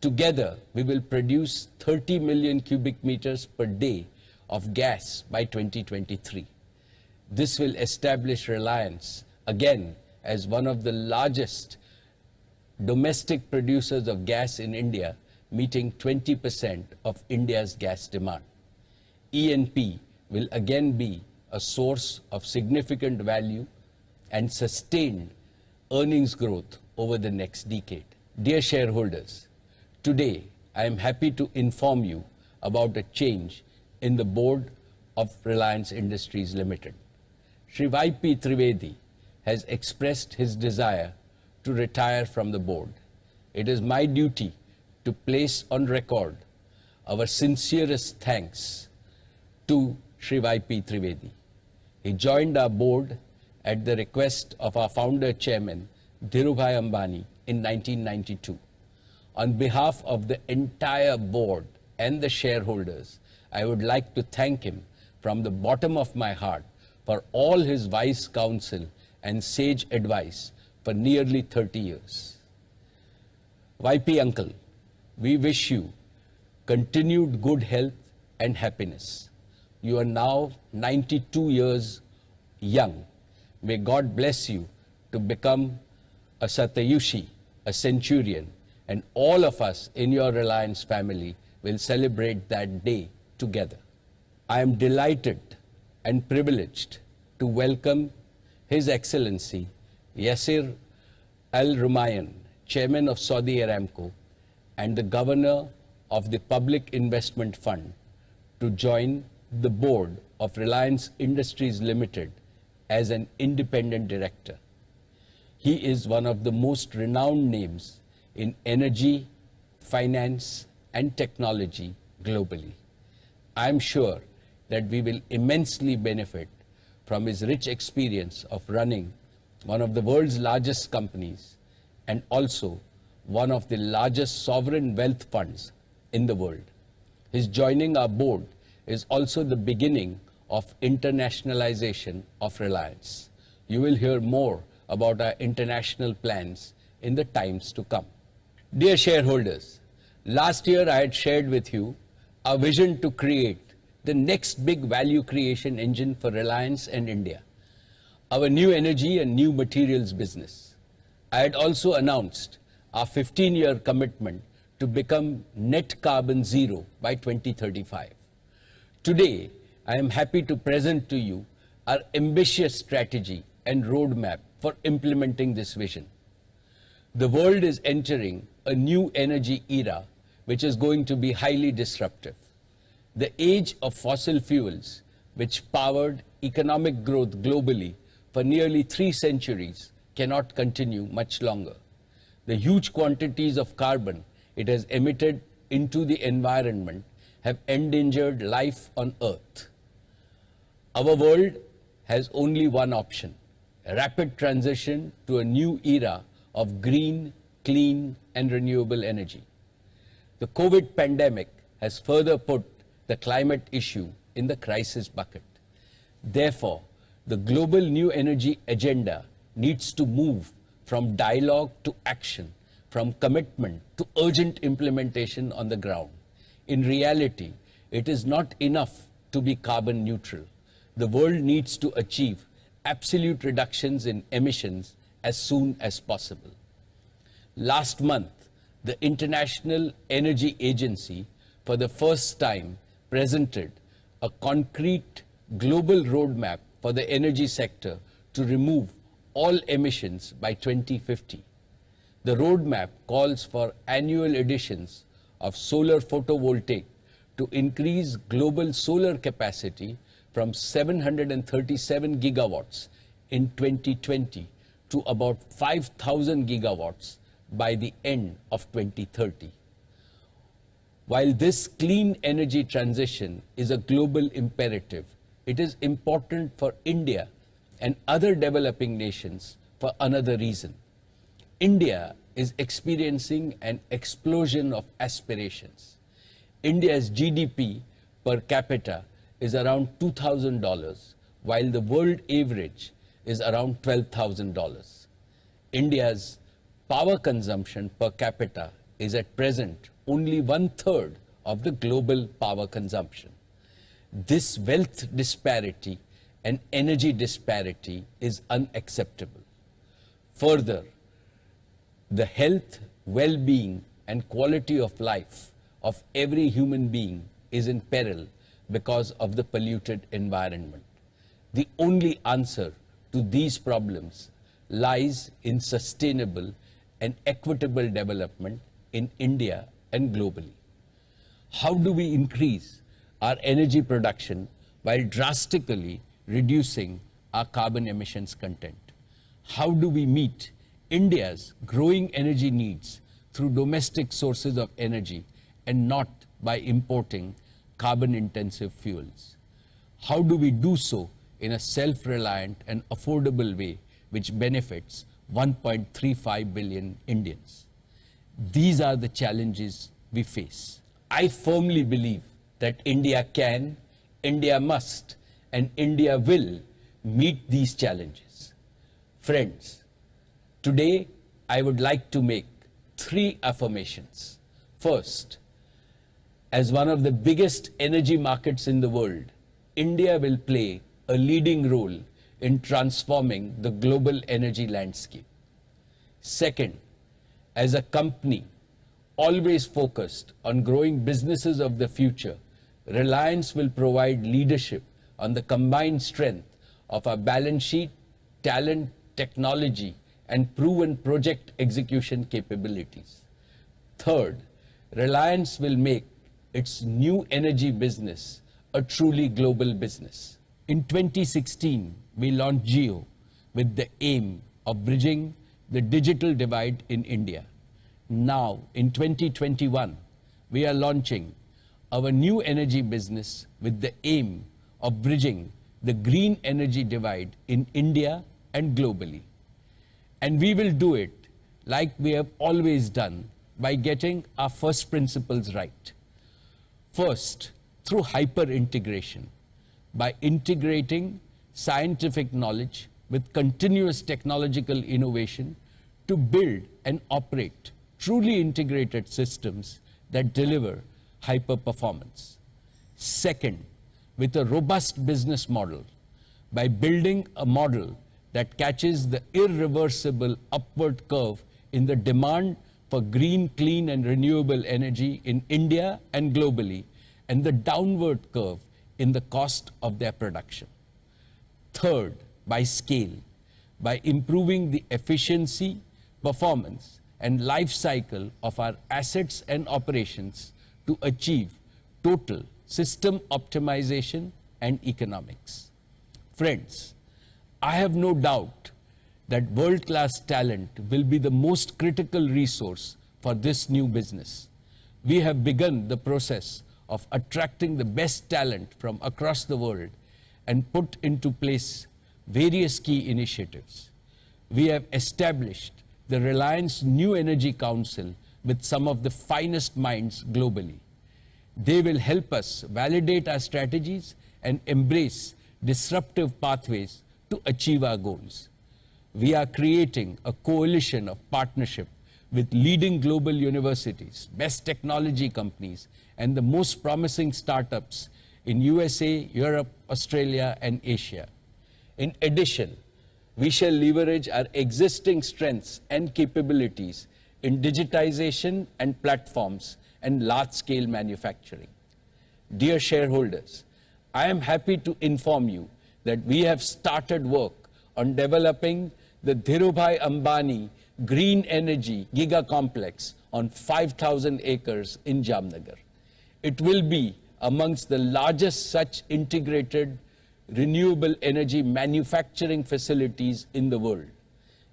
Together, we will produce 30 million cubic meters per day of gas by 2023. This will establish Reliance again as one of the largest domestic producers of gas in India, meeting 20% of India's gas demand. E&P will again be a source of significant value and sustained earnings growth over the next decade. Dear shareholders, today I am happy to inform you about a change in the board of Reliance Industries Limited. Shri Y.P. Trivedi has expressed his desire to retire from the board. It is my duty to place on record our sincerest thanks to Shri Y.P. Trivedi. He joined our board at the request of our founder chairman, Dhirubhai Ambani, in 1992. On behalf of the entire board and the shareholders, I would like to thank him from the bottom of my heart for all his wise counsel and sage advice for nearly 30 years. YP Uncle, we wish you continued good health and happiness. You are now 92 years young. May God bless you to become a Satyushi, a centurion, and all of us in your Reliance family will celebrate that day together. I am delighted and privileged to welcome His Excellency Yasser Al Rumayyan, Chairman of Saudi Aramco and the Governor of the Public Investment Fund, to join the board of Reliance Industries Limited as an independent director. He is one of the most renowned names in energy, finance, and technology globally. I am sure that we will immensely benefit from his rich experience of running one of the world's largest companies and also one of the largest sovereign wealth funds in the world. His joining our board is also the beginning of internationalization of Reliance. You will hear more about our international plans in the times to come. Dear shareholders, last year I had shared with you our vision to create the next big value creation engine for Reliance and India, our new energy and new materials business. I had also announced our 15-year commitment to become net carbon zero by 2035. Today, I am happy to present to you our ambitious strategy and roadmap for implementing this vision. The world is entering a new energy era which is going to be highly disruptive. The age of fossil fuels, which powered economic growth globally for nearly 3 centuries, cannot continue much longer. The huge quantities of carbon it has emitted into the environment have endangered life on Earth. Our world has only one option: a rapid transition to a new era of green, clean, and renewable energy. The COVID pandemic has further put the climate issue in the crisis bucket. Therefore, the global new energy agenda needs to move from dialogue to action, from commitment to urgent implementation on the ground. In reality, it is not enough to be carbon neutral. The world needs to achieve absolute reductions in emissions as soon as possible. Last month, the International Energy Agency, for the first time, presented a concrete global roadmap for the energy sector to remove all emissions by 2050. The roadmap calls for annual additions of solar photovoltaic to increase global solar capacity from 737 gigawatts in 2020 to about 5,000 gigawatts by the end of 2030. While this clean energy transition is a global imperative, it is important for India and other developing nations for another reason. India is experiencing an explosion of aspirations. India's GDP per capita is around $2,000, while the world average is around $12,000. India's power consumption per capita is at present only 1/3 of the global power consumption. This wealth disparity and energy disparity is unacceptable. Further, the health, well-being, and quality of life of every human being is in peril because of the polluted environment. The only answer to these problems lies in sustainable and equitable development in India and globally. How do we increase our energy production while drastically reducing our carbon emissions content? How do we meet India's growing energy needs through domestic sources of energy and not by importing carbon-intensive fuels? How do we do so in a self-reliant and affordable way which benefits 1.35 billion Indians? These are the challenges we face. I firmly believe that India can, India must, and India will meet these challenges. Friends, today I would like to make 3 affirmations. First, as one of the biggest energy markets in the world, India will play a leading role in transforming the global energy landscape. Second, as a company always focused on growing businesses of the future, Reliance will provide leadership on the combined strength of our balance sheet, talent, technology, and proven project execution capabilities. Third, Reliance will make its new energy business a truly global business. In 2016, we launched Jio with the aim of bridging the digital divide in India. Now, in 2021, we are launching our new energy business with the aim of bridging the green energy divide in India and globally. And we will do it like we have always done by getting our first principles right. First, through hyper integration, by integrating scientific knowledge with continuous technological innovation to build and operate truly integrated systems that deliver hyper performance. Second, with a robust business model, by building a model that catches the irreversible upward curve in the demand for green, clean, and renewable energy in India and globally, and the downward curve in the cost of their production. Third, by scale, by improving the efficiency, performance, and life cycle of our assets and operations to achieve total system optimization and economics. Friends, I have no doubt that world-class talent will be the most critical resource for this new business. We have begun the process of attracting the best talent from across the world and put into place various key initiatives. We have established the Reliance New Energy Council with some of the finest minds globally. They will help us validate our strategies and embrace disruptive pathways to achieve our goals. We are creating a coalition of partnership with leading global universities, best technology companies, and the most promising startups in USA, Europe, Australia, and Asia. In addition, we shall leverage our existing strengths and capabilities in digitization and platforms and large-scale manufacturing. Dear shareholders, I am happy to inform you that we have started work on developing the Dhirubhai Ambani Green Energy Giga Complex on 5,000 acres in Jamnagar. It will be amongst the largest such integrated renewable energy manufacturing facilities in the world.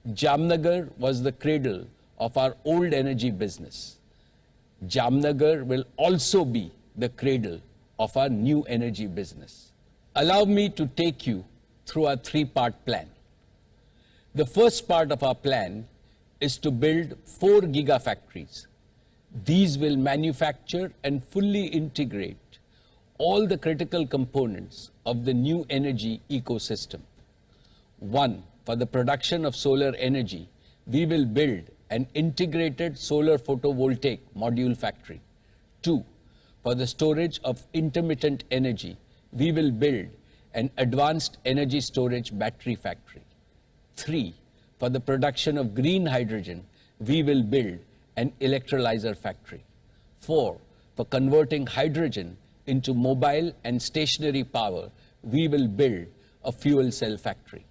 Jamnagar was the cradle of our old energy business. Jamnagar will also be the cradle of our new energy business. Allow me to take you through our three-part plan. The first part of our plan is to build 4 gigafactories. These will manufacture and fully integrate all the critical components of the new energy ecosystem. 1, for the production of solar energy, we will build an integrated solar photovoltaic module factory. 2, for the storage of intermittent energy, we will build an advanced energy storage battery factory. 3, for the production of green hydrogen, we will build an electrolyzer factory. 4, for converting hydrogen into mobile and stationary power, we will build a fuel cell factory.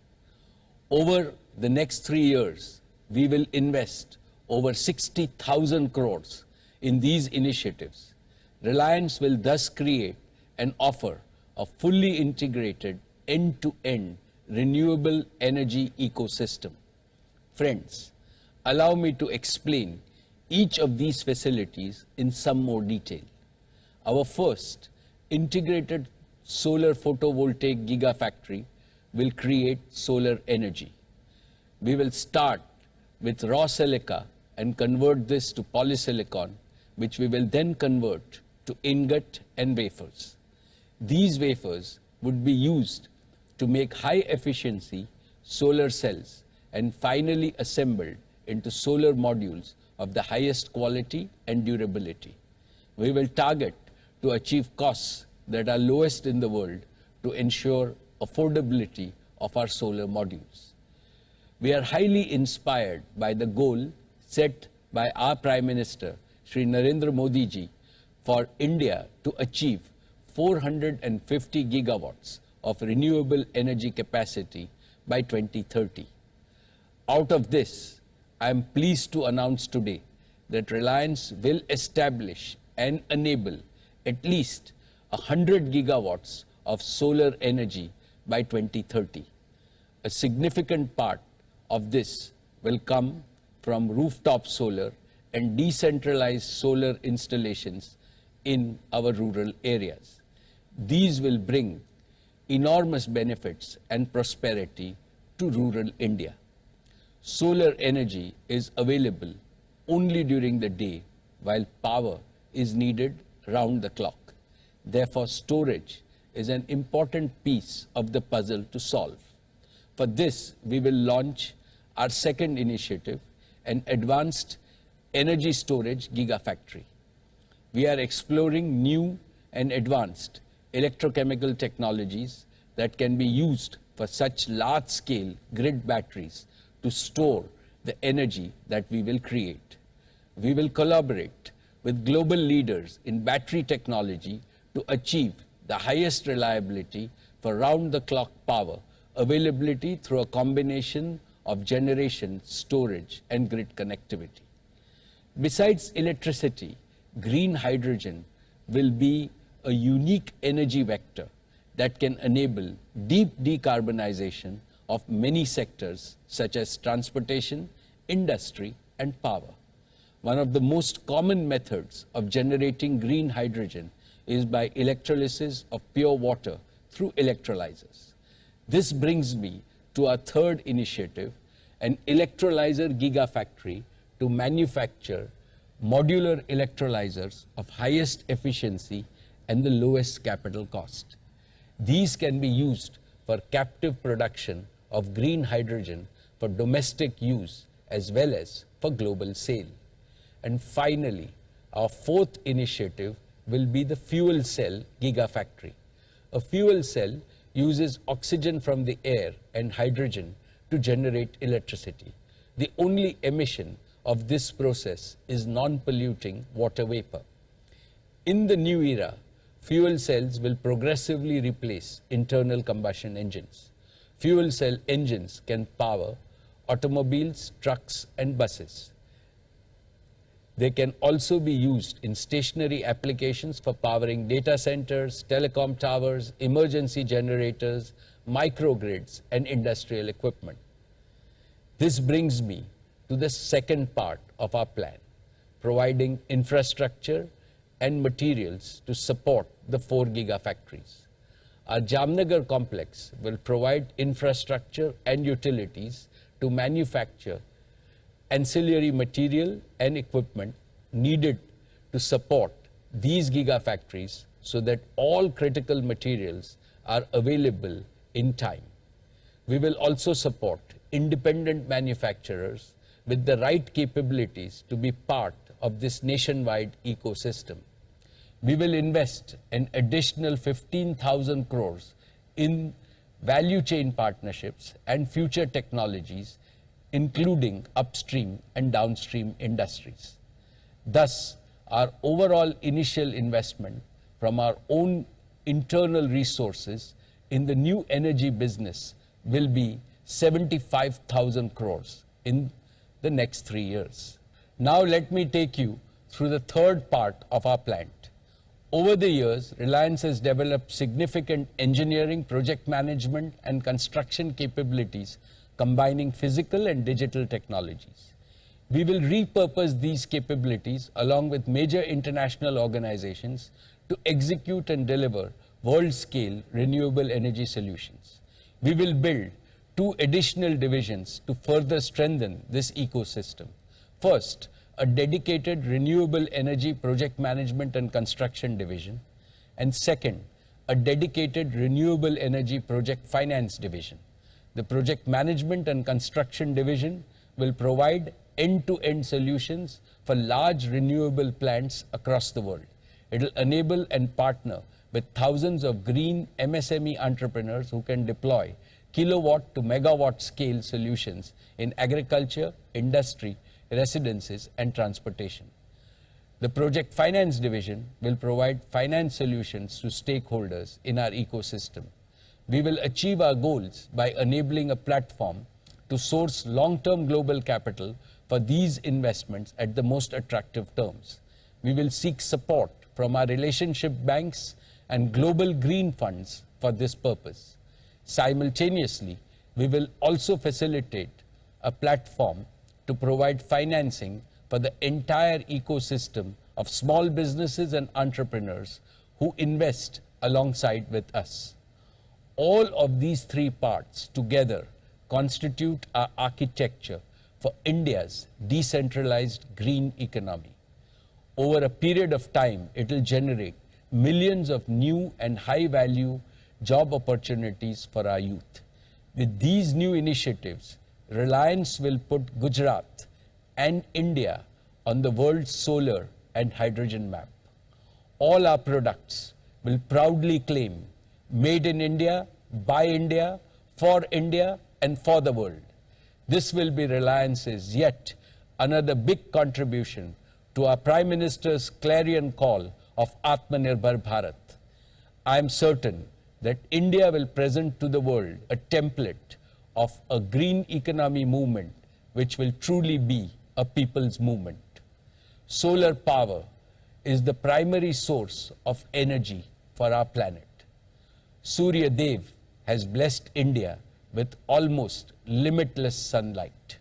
Over the next 3 years, we will invest over 60,000 crores in these initiatives. Reliance will thus create and offer a fully integrated end-to-end renewable energy ecosystem. Friends, allow me to explain each of these facilities in some more detail. Our first integrated solar photovoltaic gigafactory will create solar energy. We will start with raw silica and convert this to polysilicon, which we will then convert to ingot and wafers. These wafers would be used to make high efficiency solar cells and finally assembled into solar modules of the highest quality and durability. We will target to achieve costs that are lowest in the world to ensure affordability of our solar modules. We are highly inspired by the goal set by our Prime Minister, Shri Narendra Modi ji, for India to achieve 450 gigawatts of renewable energy capacity by 2030. Out of this, I am pleased to announce today that Reliance will establish and enable at least 100 gigawatts of solar energy by 2030. A significant part of this will come from rooftop solar and decentralized solar installations in our rural areas. These will bring enormous benefits and prosperity to rural India. Solar energy is available only during the day, while power is needed round the clock. Therefore, storage is an important piece of the puzzle to solve. For this, we will launch our second initiative, an advanced energy storage gigafactory. We are exploring new and advanced electrochemical technologies that can be used for such large-scale grid batteries to store the energy that we will create. We will collaborate with global leaders in battery technology to achieve the highest reliability for round-the-clock power availability through a combination of generation, storage, and grid connectivity. Besides electricity, green hydrogen will be a unique energy vector that can enable deep decarbonization of many sectors such as transportation, industry, and power. One of the most common methods of generating green hydrogen is by electrolysis of pure water through electrolyzers. This brings me to our third initiative, an electrolyzer gigafactory to manufacture modular electrolyzers of highest efficiency and the lowest capital cost. These can be used for captive production of green hydrogen for domestic use as well as for global sale. And finally, our fourth initiative will be the fuel cell gigafactory. A fuel cell uses oxygen from the air and hydrogen to generate electricity. The only emission of this process is non-polluting water vapor. In the new era, fuel cells will progressively replace internal combustion engines. Fuel cell engines can power automobiles, trucks, and buses. They can also be used in stationary applications for powering data centers, telecom towers, emergency generators, microgrids, and industrial equipment. This brings me to the second part of our plan, providing infrastructure and materials to support the 4 gigafactories. Our Jamnagar complex will provide infrastructure and utilities to manufacture ancillary material and equipment needed to support these gigafactories so that all critical materials are available in time. We will also support independent manufacturers with the right capabilities to be part of this nationwide ecosystem. We will invest an additional 15,000 crores in value chain partnerships and future technologies, including upstream and downstream industries. Thus, our overall initial investment from our own internal resources in the new energy business will be 75,000 crores in the next 3 years. Now let me take you through the third part of our plant. Over the years, Reliance has developed significant engineering, project management, and construction capabilities combining physical and digital technologies. We will repurpose these capabilities along with major international organizations to execute and deliver world-scale renewable energy solutions. We will build 2 additional divisions to further strengthen this ecosystem. First, a dedicated renewable energy project management and construction division, and second, a dedicated renewable energy project finance division. The project management and construction division will provide end-to-end solutions for large renewable plants across the world. It will enable and partner with thousands of green MSME entrepreneurs who can deploy kilowatt to megawatt scale solutions in agriculture, industry, residences, and transportation. The project finance division will provide finance solutions to stakeholders in our ecosystem. We will achieve our goals by enabling a platform to source long-term global capital for these investments at the most attractive terms. We will seek support from our relationship banks and global green funds for this purpose. Simultaneously, we will also facilitate a platform to provide financing for the entire ecosystem of small businesses and entrepreneurs who invest alongside with us. All of these three parts together constitute our architecture for India's decentralized green economy. Over a period of time, it will generate millions of new and high-value job opportunities for our youth. With these new initiatives, Reliance will put Gujarat and India on the world's solar and hydrogen map. All our products will proudly claim made in India, by India, for India, and for the world. This will be Reliance's yet another big contribution to our Prime Minister's clarion call of Atmanirbhar Bharat. I am certain that India will present to the world a template of a green economy movement which will truly be a people's movement. Solar power is the primary source of energy for our planet. Surya Dev has blessed India with almost limitless sunlight.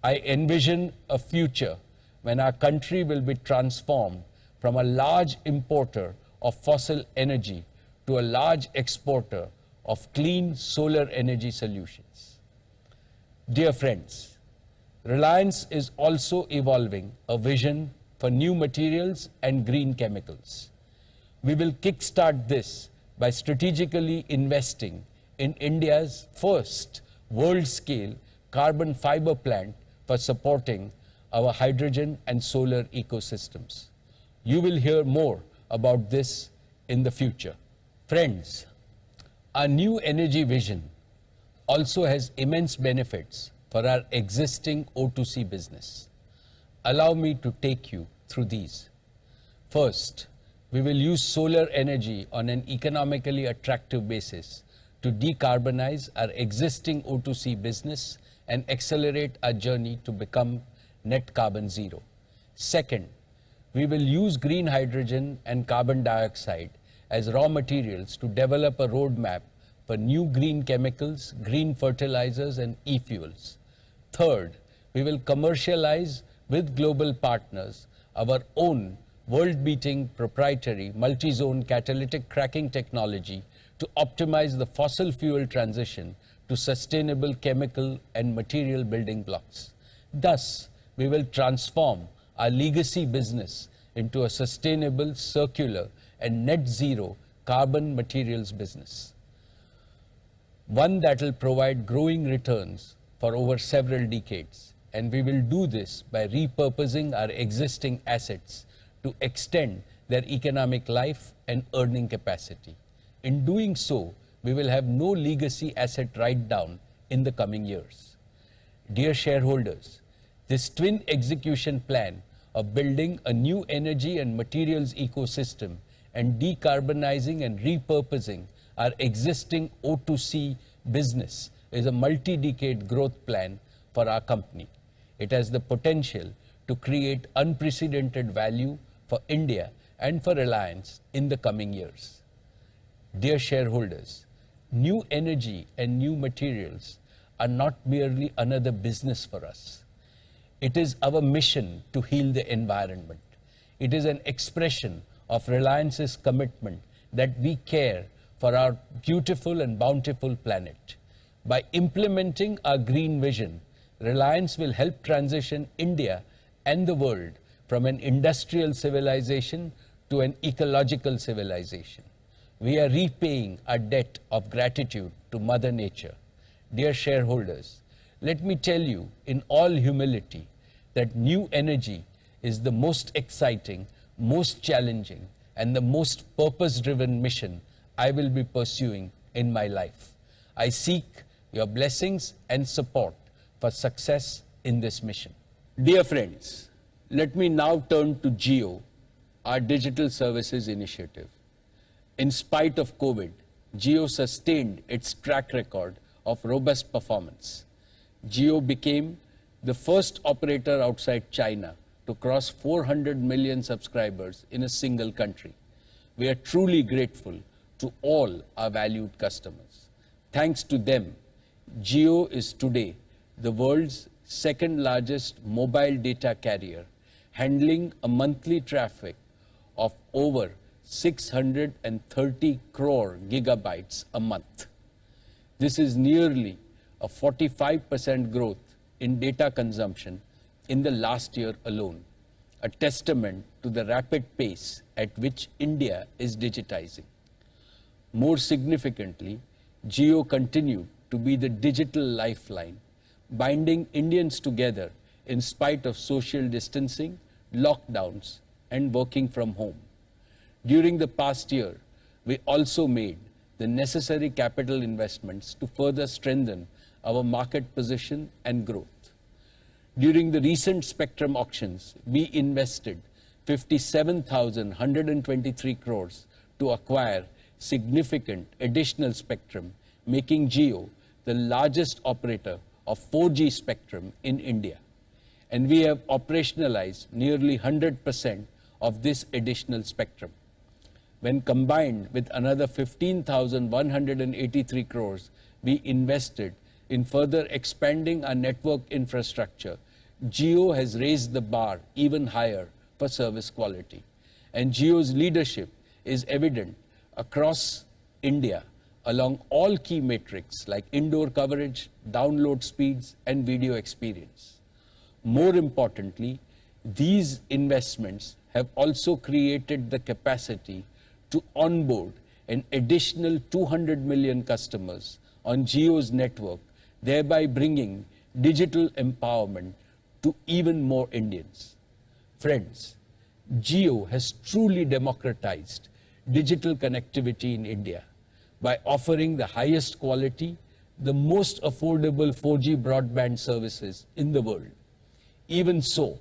I envision a future when our country will be transformed from a large importer of fossil energy to a large exporter of clean solar energy solutions. Dear friends, Reliance is also evolving a vision for new materials and green chemicals. We will kickstart this by strategically investing in India's first world-scale carbon fiber plant for supporting our hydrogen and solar ecosystems. You will hear more about this in the future. Friends, our new energy vision also has immense benefits for our existing O2C business. Allow me to take you through these. First, we will use solar energy on an economically attractive basis to decarbonize our existing O2C business and accelerate our journey to become net carbon zero. Second, we will use green hydrogen and carbon dioxide as raw materials to develop a roadmap for new green chemicals, green fertilizers, and e-fuels. Third, we will commercialize with global partners our own world-beating proprietary multi-zone catalytic cracking technology to optimize the fossil fuel transition to sustainable chemical and material building blocks. Thus, we will transform our legacy business into a sustainable, circular, and net zero carbon materials business. One that will provide growing returns for over several decades. And we will do this by repurposing our existing assets to extend their economic life and earning capacity. In doing so, we will have no legacy asset write-down in the coming years. Dear shareholders, this twin execution plan of building a new energy and materials ecosystem and decarbonizing and repurposing our existing O2C business is a multi-decade growth plan for our company. It has the potential to create unprecedented value for India and for Reliance in the coming years. Dear shareholders, new energy and new materials are not merely another business for us. It is our mission to heal the environment. It is an expression of Reliance's commitment that we care for our beautiful and bountiful planet. By implementing our green vision, Reliance will help transition India and the world from an industrial civilization to an ecological civilization. We are repaying our debt of gratitude to Mother Nature. Dear shareholders, let me tell you in all humility that new energy is the most exciting, most challenging, and the most purpose-driven mission I will be pursuing in my life. I seek your blessings and support for success in this mission. Dear friends, let me now turn to Jio, our digital services initiative. In spite of COVID, Jio sustained its track record of robust performance. Jio became the first operator outside China to cross 400 million subscribers in a single country. We are truly grateful to all our valued customers. Thanks to them, Jio is today the world's second largest mobile data carrier, handling a monthly traffic of over 630 crore gigabytes a month. This is nearly a 45% growth in data consumption in the last year alone, a testament to the rapid pace at which India is digitizing. More significantly, Jio continued to be the digital lifeline, binding Indians together in spite of social distancing, lockdowns, and working from home. During the past year, we also made the necessary capital investments to further strengthen our market position and growth. During the recent spectrum auctions, we invested 57,123 crores to acquire significant additional spectrum, making Jio the largest operator of 4G spectrum in India. And we have operationalized nearly 100% of this additional spectrum. When combined with another 15,183 crores we invested in further expanding our network infrastructure, Jio has raised the bar even higher for service quality. And Jio's leadership is evident across India along all key metrics like indoor coverage, download speeds, and video experience. More importantly, these investments have also created the capacity to onboard an additional 200 million customers on Jio's network, thereby bringing digital empowerment to even more Indians. Friends, Jio has truly democratized digital connectivity in India by offering the highest quality, the most affordable 4G broadband services in the world. Even so,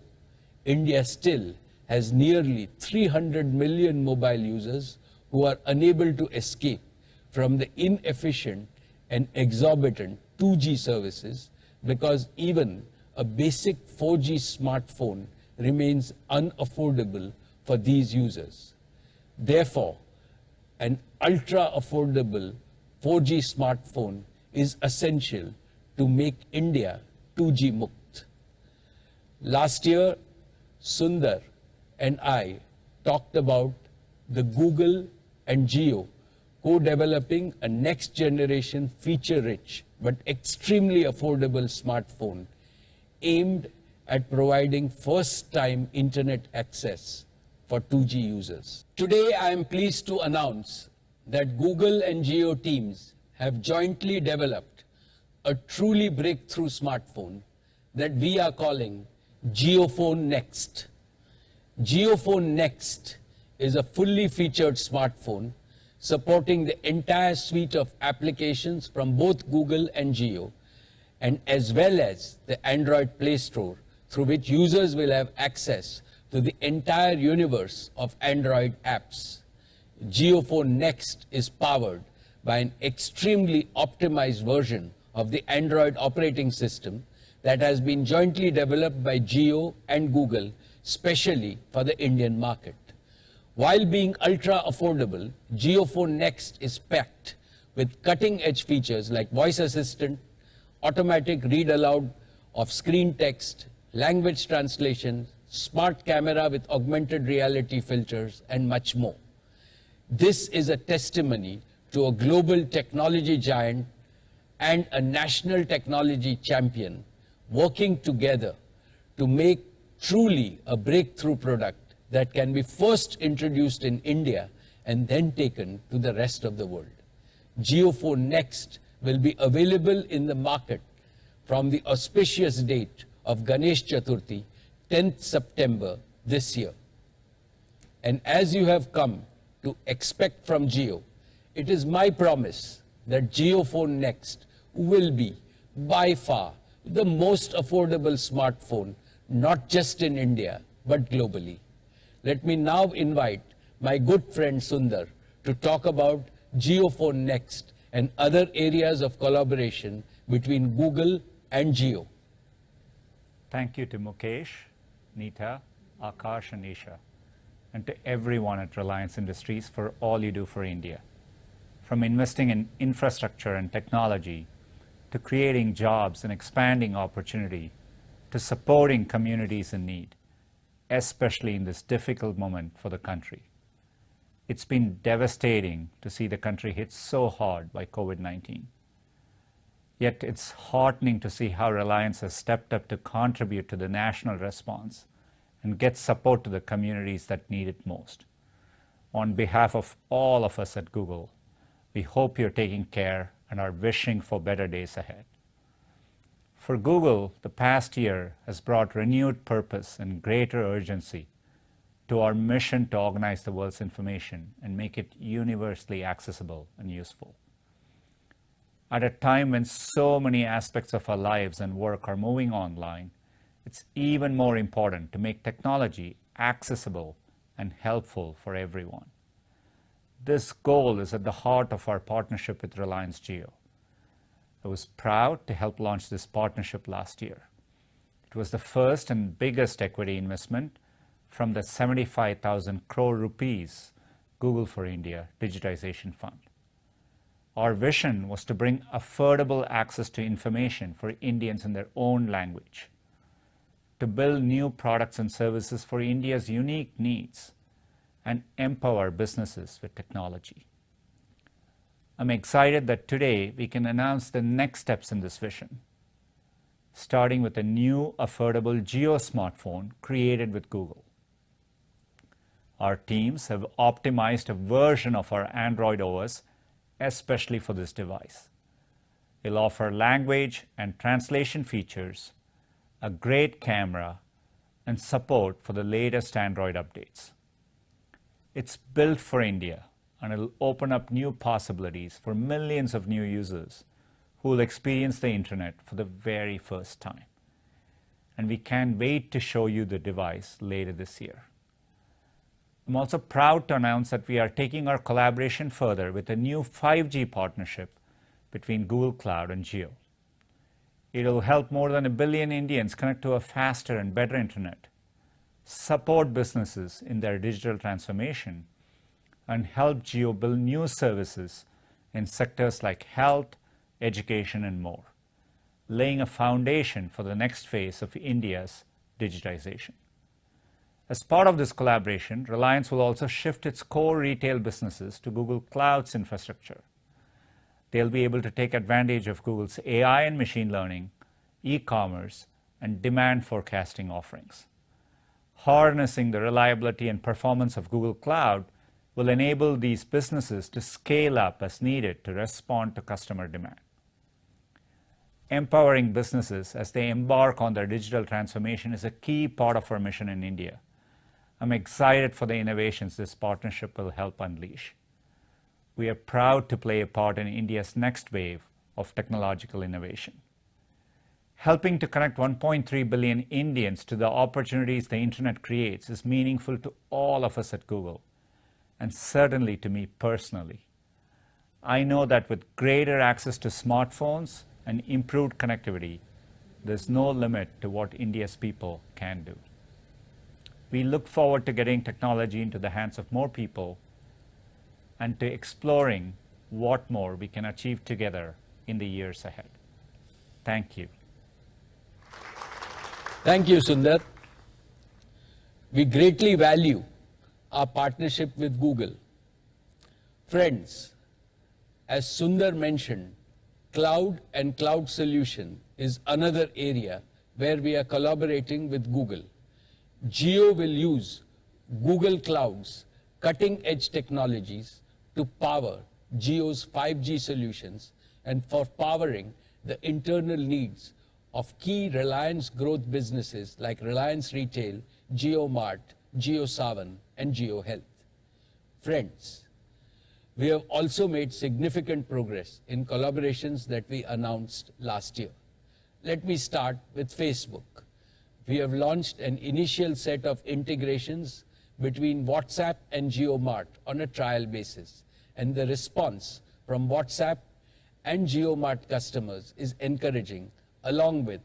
India still has nearly 300 million mobile users who are unable to escape from the inefficient and exorbitant 2G services because even a basic 4G smartphone remains unaffordable for these users. Therefore, an ultra-affordable 4G smartphone is essential to make India 2G Mukt. Last year, Sundar and I talked about the Google and Jio co-developing a next-generation feature-rich but extremely affordable smartphone aimed at providing first-time internet access for 2G users. Today, I am pleased to announce that Google and Jio teams have jointly developed a truly breakthrough smartphone that we are calling JioPhone Next. JioPhone Next is a fully featured smartphone supporting the entire suite of applications from both Google and Jio, and as well as the Android Play Store, through which users will have access to the entire universe of Android apps. JioPhone Next is powered by an extremely optimized version of the Android operating system that has been jointly developed by Jio and Google, specially for the Indian market. While being ultra affordable, JioPhone Next is packed with cutting-edge features like voice assistant, automatic read aloud of screen text, language translation, smart camera with augmented reality filters, and much more. This is a testimony to a global technology giant and a national technology champion working together to make truly a breakthrough product that can be first introduced in India and then taken to the rest of the world. JioPhone Next will be available in the market from the auspicious date of Ganesh Chaturthi, 10th September this year. And as you have come to expect from Jio, it is my promise that JioPhone Next will be by far the most affordable smartphone, not just in India, but globally. Let me now invite my good friend Sundar to talk about JioPhone Next, and other areas of collaboration between Google and Jio. Thank you to Mukesh, Neeta, Akash, and Isha, and to everyone at Reliance Industries for all you do for India. From investing in infrastructure and technology, to creating jobs and expanding opportunity, to supporting communities in need, especially in this difficult moment for the country. It's been devastating to see the country hit so hard by COVID-19. Yet it's heartening to see how Reliance has stepped up to contribute to the national response and get support to the communities that need it most. On behalf of all of us at Google, we hope you're taking care and are wishing for better days ahead. For Google, the past year has brought renewed purpose and greater urgency to our mission to organize the world's information and make it universally accessible and useful. At a time when so many aspects of our lives and work are moving online, it's even more important to make technology accessible and helpful for everyone. This goal is at the heart of our partnership with Reliance Jio. I was proud to help launch this partnership last year. It was the first and biggest equity investment from the 75,000 crore rupees Google for India Digitization Fund. Our vision was to bring affordable access to information for Indians in their own language, to build new products and services for India's unique needs, and empower businesses with technology. I'm excited that today we can announce the next steps in this vision, starting with a new affordable Jio smartphone created with Google. Our teams have optimized a version of our Android OS especially for this device. It'll offer language and translation features, a great camera, and support for the latest Android updates. It's built for India, and it'll open up new possibilities for millions of new users who will experience the internet for the very first time. And we can't wait to show you the device later this year. I'm also proud to announce that we are taking our collaboration further with a new 5G partnership between Google Cloud and Jio. It'll help more than 1 billion Indians connect to a faster and better internet, support businesses in their digital transformation, and help Jio build new services in sectors like health, education, and more, laying a foundation for the next phase of India's digitization. As part of this collaboration, Reliance will also shift its core retail businesses to Google Cloud's infrastructure. They'll be able to take advantage of Google's AI and machine learning, e-commerce, and demand forecasting offerings. Harnessing the reliability and performance of Google Cloud will enable these businesses to scale up as needed to respond to customer demand. Empowering businesses as they embark on their digital transformation is a key part of our mission in India. I'm excited for the innovations this partnership will help unleash. We are proud to play a part in India's next wave of technological innovation. Helping to connect 1.3 billion Indians to the opportunities the internet creates is meaningful to all of us at Google, and certainly to me personally. I know that with greater access to smartphones and improved connectivity, there's no limit to what India's people can do. We look forward to getting technology into the hands of more people and to exploring what more we can achieve together in the years ahead. Thank you. Thank you, Sundar. We greatly value our partnership with Google. Friends, as Sundar mentioned, cloud and cloud solution is another area where we are collaborating with Google. Jio will use Google Cloud's cutting-edge technologies to power Jio's 5G solutions and for powering the internal needs of key Reliance growth businesses like Reliance Retail, JioMart, JioSaavn, and Jio Health. Friends, we have also made significant progress in collaborations that we announced last year. Let me start with Facebook. We have launched an initial set of integrations between WhatsApp and JioMart on a trial basis, and the response from WhatsApp and JioMart customers is encouraging, along with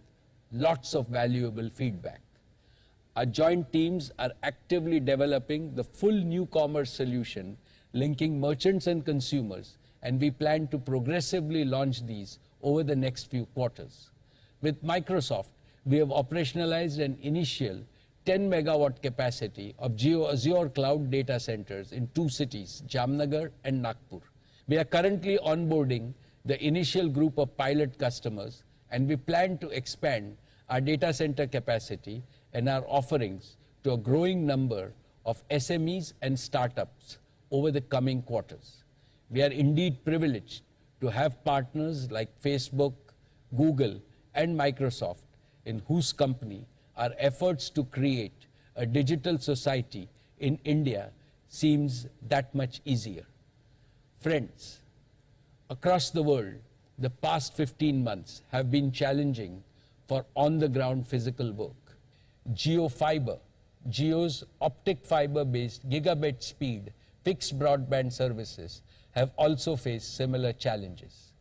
lots of valuable feedback. Our joint teams are actively developing the full new commerce solution linking merchants and consumers, and we plan to progressively launch these over the next few quarters. With Microsoft, we have operationalized an initial 10 megawatt capacity of Jio Azure cloud data centers in 2 cities, Jamnagar and Nagpur. We are currently onboarding the initial group of pilot customers, and we plan to expand our data center capacity and our offerings to a growing number of SMEs and startups over the coming quarters. We are indeed privileged to have partners like Facebook, Google, and Microsoft, in whose company our efforts to create a digital society in India seems that much easier. Friends, across the world, the past 15 months have been challenging for on-the-ground physical work. Jio Fiber, Jio's optic fiber-based gigabit speed fixed broadband services have also faced similar challenges.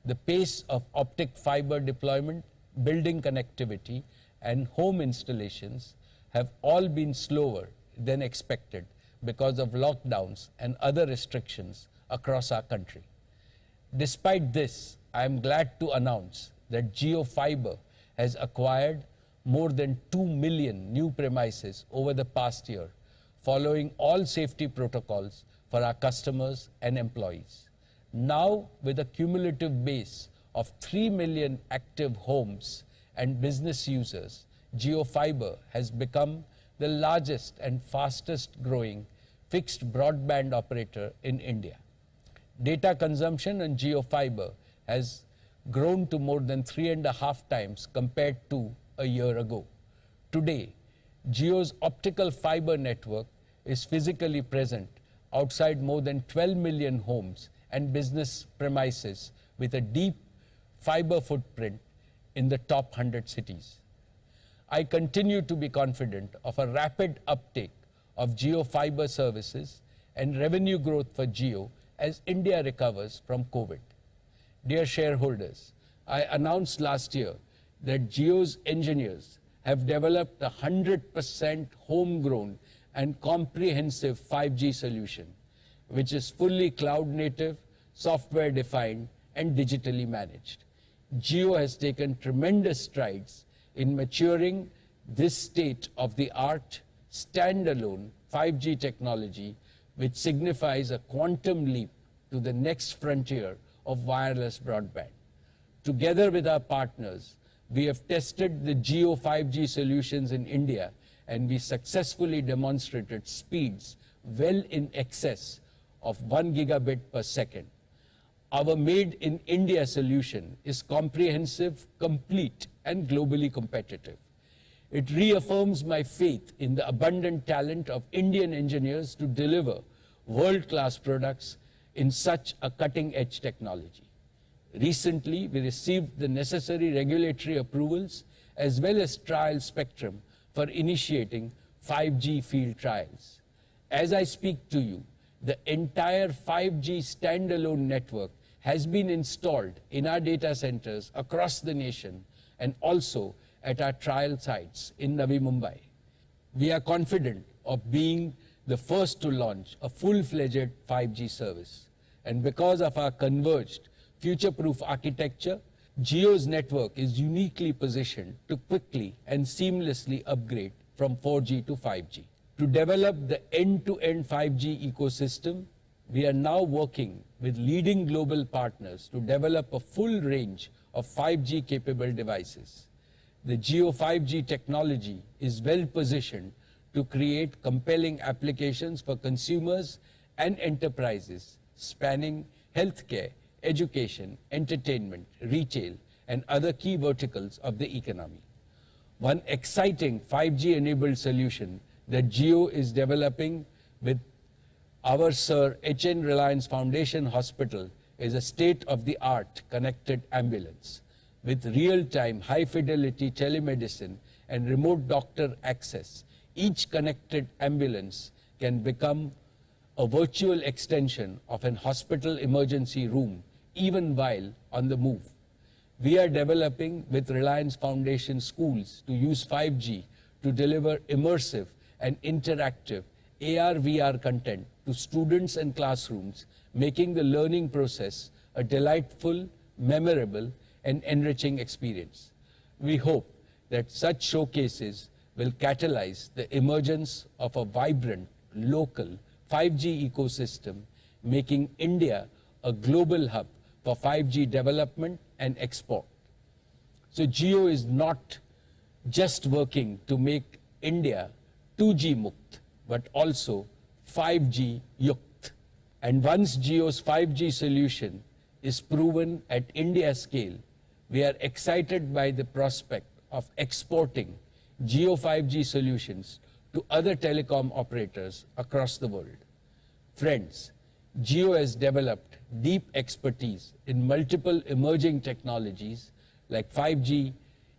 The pace of optic fiber deployment, building connectivity, and home installations have all been slower than expected because of lockdowns and other restrictions across our country. Despite this, I am glad to announce that Jio Fiber has acquired more than 2 million new premises over the past year, following all safety protocols for our customers and employees. Now, with a cumulative base of 3 million active homes and business users, Jio Fiber has become the largest and fastest growing fixed broadband operator in India. Data consumption on Jio Fiber has grown to more than 3.5 times compared to a year ago. Today, Jio's optical fiber network is physically present outside more than 12 million homes and business premises with a deep fiber footprint in the top 100 cities. I continue to be confident of a rapid uptake of Jio Fiber services and revenue growth for Jio as India recovers from COVID. Dear shareholders, I announced last year that Jio's engineers have developed a 100% homegrown and comprehensive 5G solution, which is fully cloud native, software defined, and digitally managed. Jio has taken tremendous strides in maturing this state-of-the-art standalone 5G technology, which signifies a quantum leap to the next frontier of wireless broadband. Together with our partners, we have tested the Jio 5G solutions in India, and we successfully demonstrated speeds well in excess of 1 gigabit per second. Our Made in India solution is comprehensive, complete, and globally competitive. It reaffirms my faith in the abundant talent of Indian engineers to deliver world-class products in such a cutting-edge technology. Recently, we received the necessary regulatory approvals as well as trial spectrum for initiating 5G field trials. As I speak to you, the entire 5G standalone network has been installed in our data centers across the nation and also at our trial sites in Navi Mumbai. We are confident of being the first to launch a full-fledged 5G service. And because of our converged, future-proof architecture, Jio's network is uniquely positioned to quickly and seamlessly upgrade from 4G to 5G. To develop the end-to-end 5G ecosystem, we are now working with leading global partners to develop a full range of 5G capable devices. The Jio 5G technology is well positioned to create compelling applications for consumers and enterprises spanning healthcare, education, entertainment, retail, and other key verticals of the economy. One exciting 5G-enabled solution that Jio is developing with our Sir H.N. Reliance Foundation Hospital is a state-of-the-art connected ambulance. With real-time, high-fidelity telemedicine and remote doctor access, each connected ambulance can become a virtual extension of an hospital emergency room even while on the move. We are developing with Reliance Foundation schools to use 5G to deliver immersive and interactive AR/VR content to students and classrooms, making the learning process a delightful, memorable, and enriching experience. We hope that such showcases will catalyze the emergence of a vibrant, local 5G ecosystem, making India a global hub for 5G development and export. So Jio is not just working to make India 2G Mukt, but also 5G Yukt. And once Jio's 5G solution is proven at India scale, we are excited by the prospect of exporting Jio 5G solutions to other telecom operators across the world. Friends, Jio has developed deep expertise in multiple emerging technologies like 5G,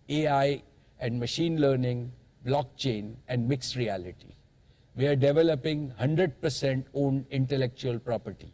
AI, and machine learning, blockchain, and mixed reality. We are developing 100% owned intellectual property.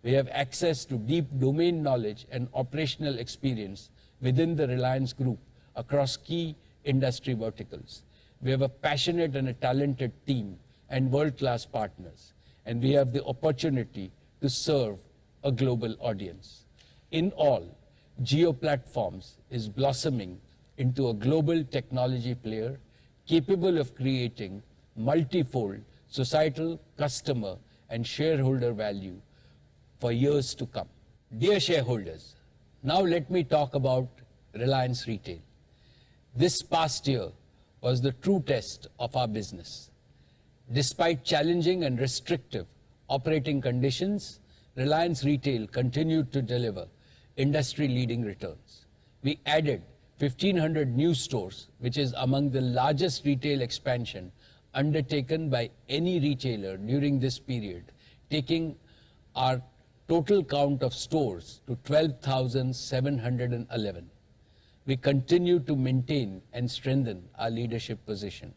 We have access to deep domain knowledge and operational experience within the Reliance Group across key industry verticals. We have a passionate and a talented team and world-class partners, and we have the opportunity to serve a global audience. In all, Jio Platforms is blossoming into a global technology player capable of creating multifold societal, customer, and shareholder value for years to come. Dear shareholders, now let me talk about Reliance Retail. This past year was the true test of our business. Despite challenging and restrictive operating conditions, Reliance Retail continued to deliver industry-leading returns. We added 1,500 new stores, which is among the largest retail expansion undertaken by any retailer during this period, taking our total count of stores to 12,711. We continue to maintain and strengthen our leadership position.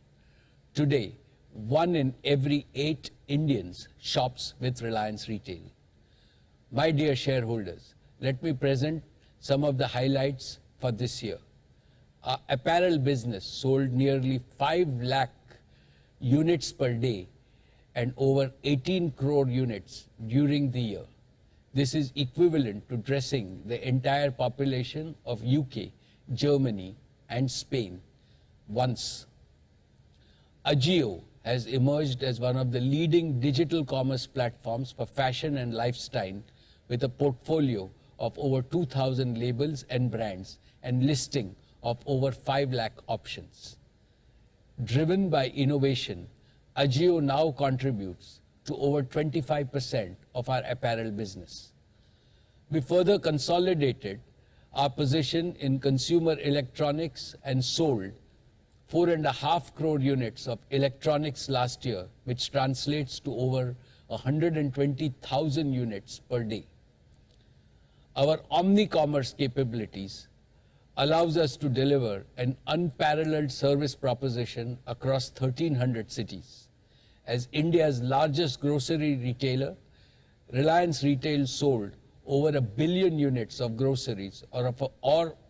Today, 1 in every 8 Indians shops with Reliance Retail. My dear shareholders, let me present some of the highlights for this year. Our apparel business sold nearly 5 lakh units per day and over 18 crore units during the year. This is equivalent to dressing the entire population of UK, Germany, and Spain once. Ajio has emerged as one of the leading digital commerce platforms for fashion and lifestyle, with a portfolio of over 2,000 labels and brands and listing of over 5 lakh options. Driven by innovation, Ajio now contributes to over 25% of our apparel business. We further consolidated our position in consumer electronics and sold 4.5 crore units of electronics last year, which translates to over 120,000 units per day. Our omni-commerce capabilities allows us to deliver an unparalleled service proposition across 1,300 cities. As India's largest grocery retailer, Reliance Retail sold over 1 billion units of groceries, or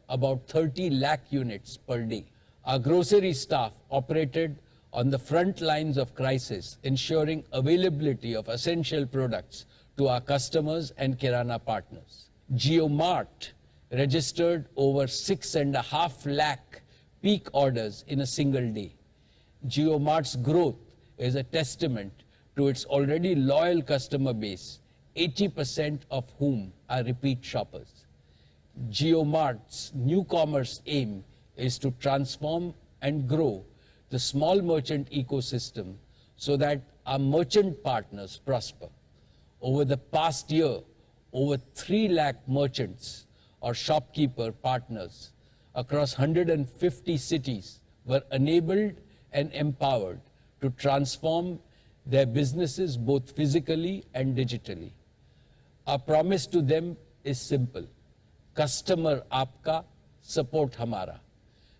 about 30 lakh units per day. Our grocery staff operated on the front lines of crisis, ensuring availability of essential products to our customers and Kirana partners. JioMart registered over 6.5 lakh peak orders in a single day. JioMart's growth is a testament to its already loyal customer base, 80% of whom are repeat shoppers. JioMart's new commerce aim is to transform and grow the small merchant ecosystem so that our merchant partners prosper. Over the past year, over 3 lakh merchants or shopkeeper partners across 150 cities were enabled and empowered to transform their businesses both physically and digitally. Our promise to them is simple: customer aapka, support hamara.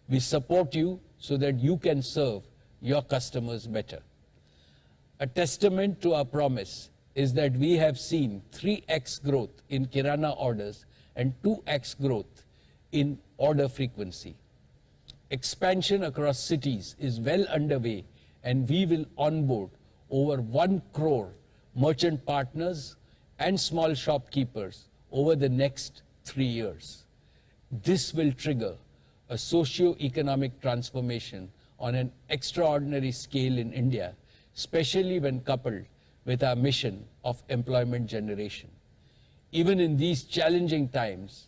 We support you so that you can serve your customers better. A testament to our promise is that we have seen 3x growth in Kirana orders and 2x growth in order frequency. Expansion across cities is well underway, and we will onboard over 1 crore merchant partners and small shopkeepers over the next 3 years. This will trigger a socio-economic transformation on an extraordinary scale in India, especially when coupled with our mission of employment generation. Even in these challenging times,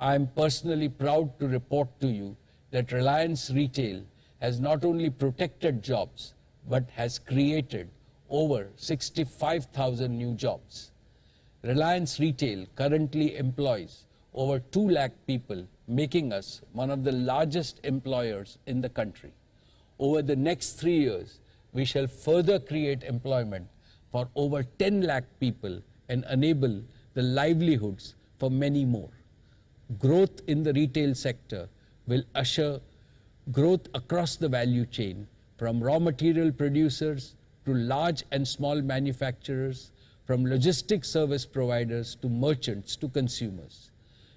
I am personally proud to report to you that Reliance Retail has not only protected jobs, but has created over 65,000 new jobs. Reliance Retail currently employs over 2 lakh people, making us one of the largest employers in the country. Over the next 3 years, we shall further create employment for over 10 lakh people and enable the livelihoods for many more. Growth in the retail sector will usher growth across the value chain, from raw material producers to large and small manufacturers, from logistics service providers to merchants to consumers.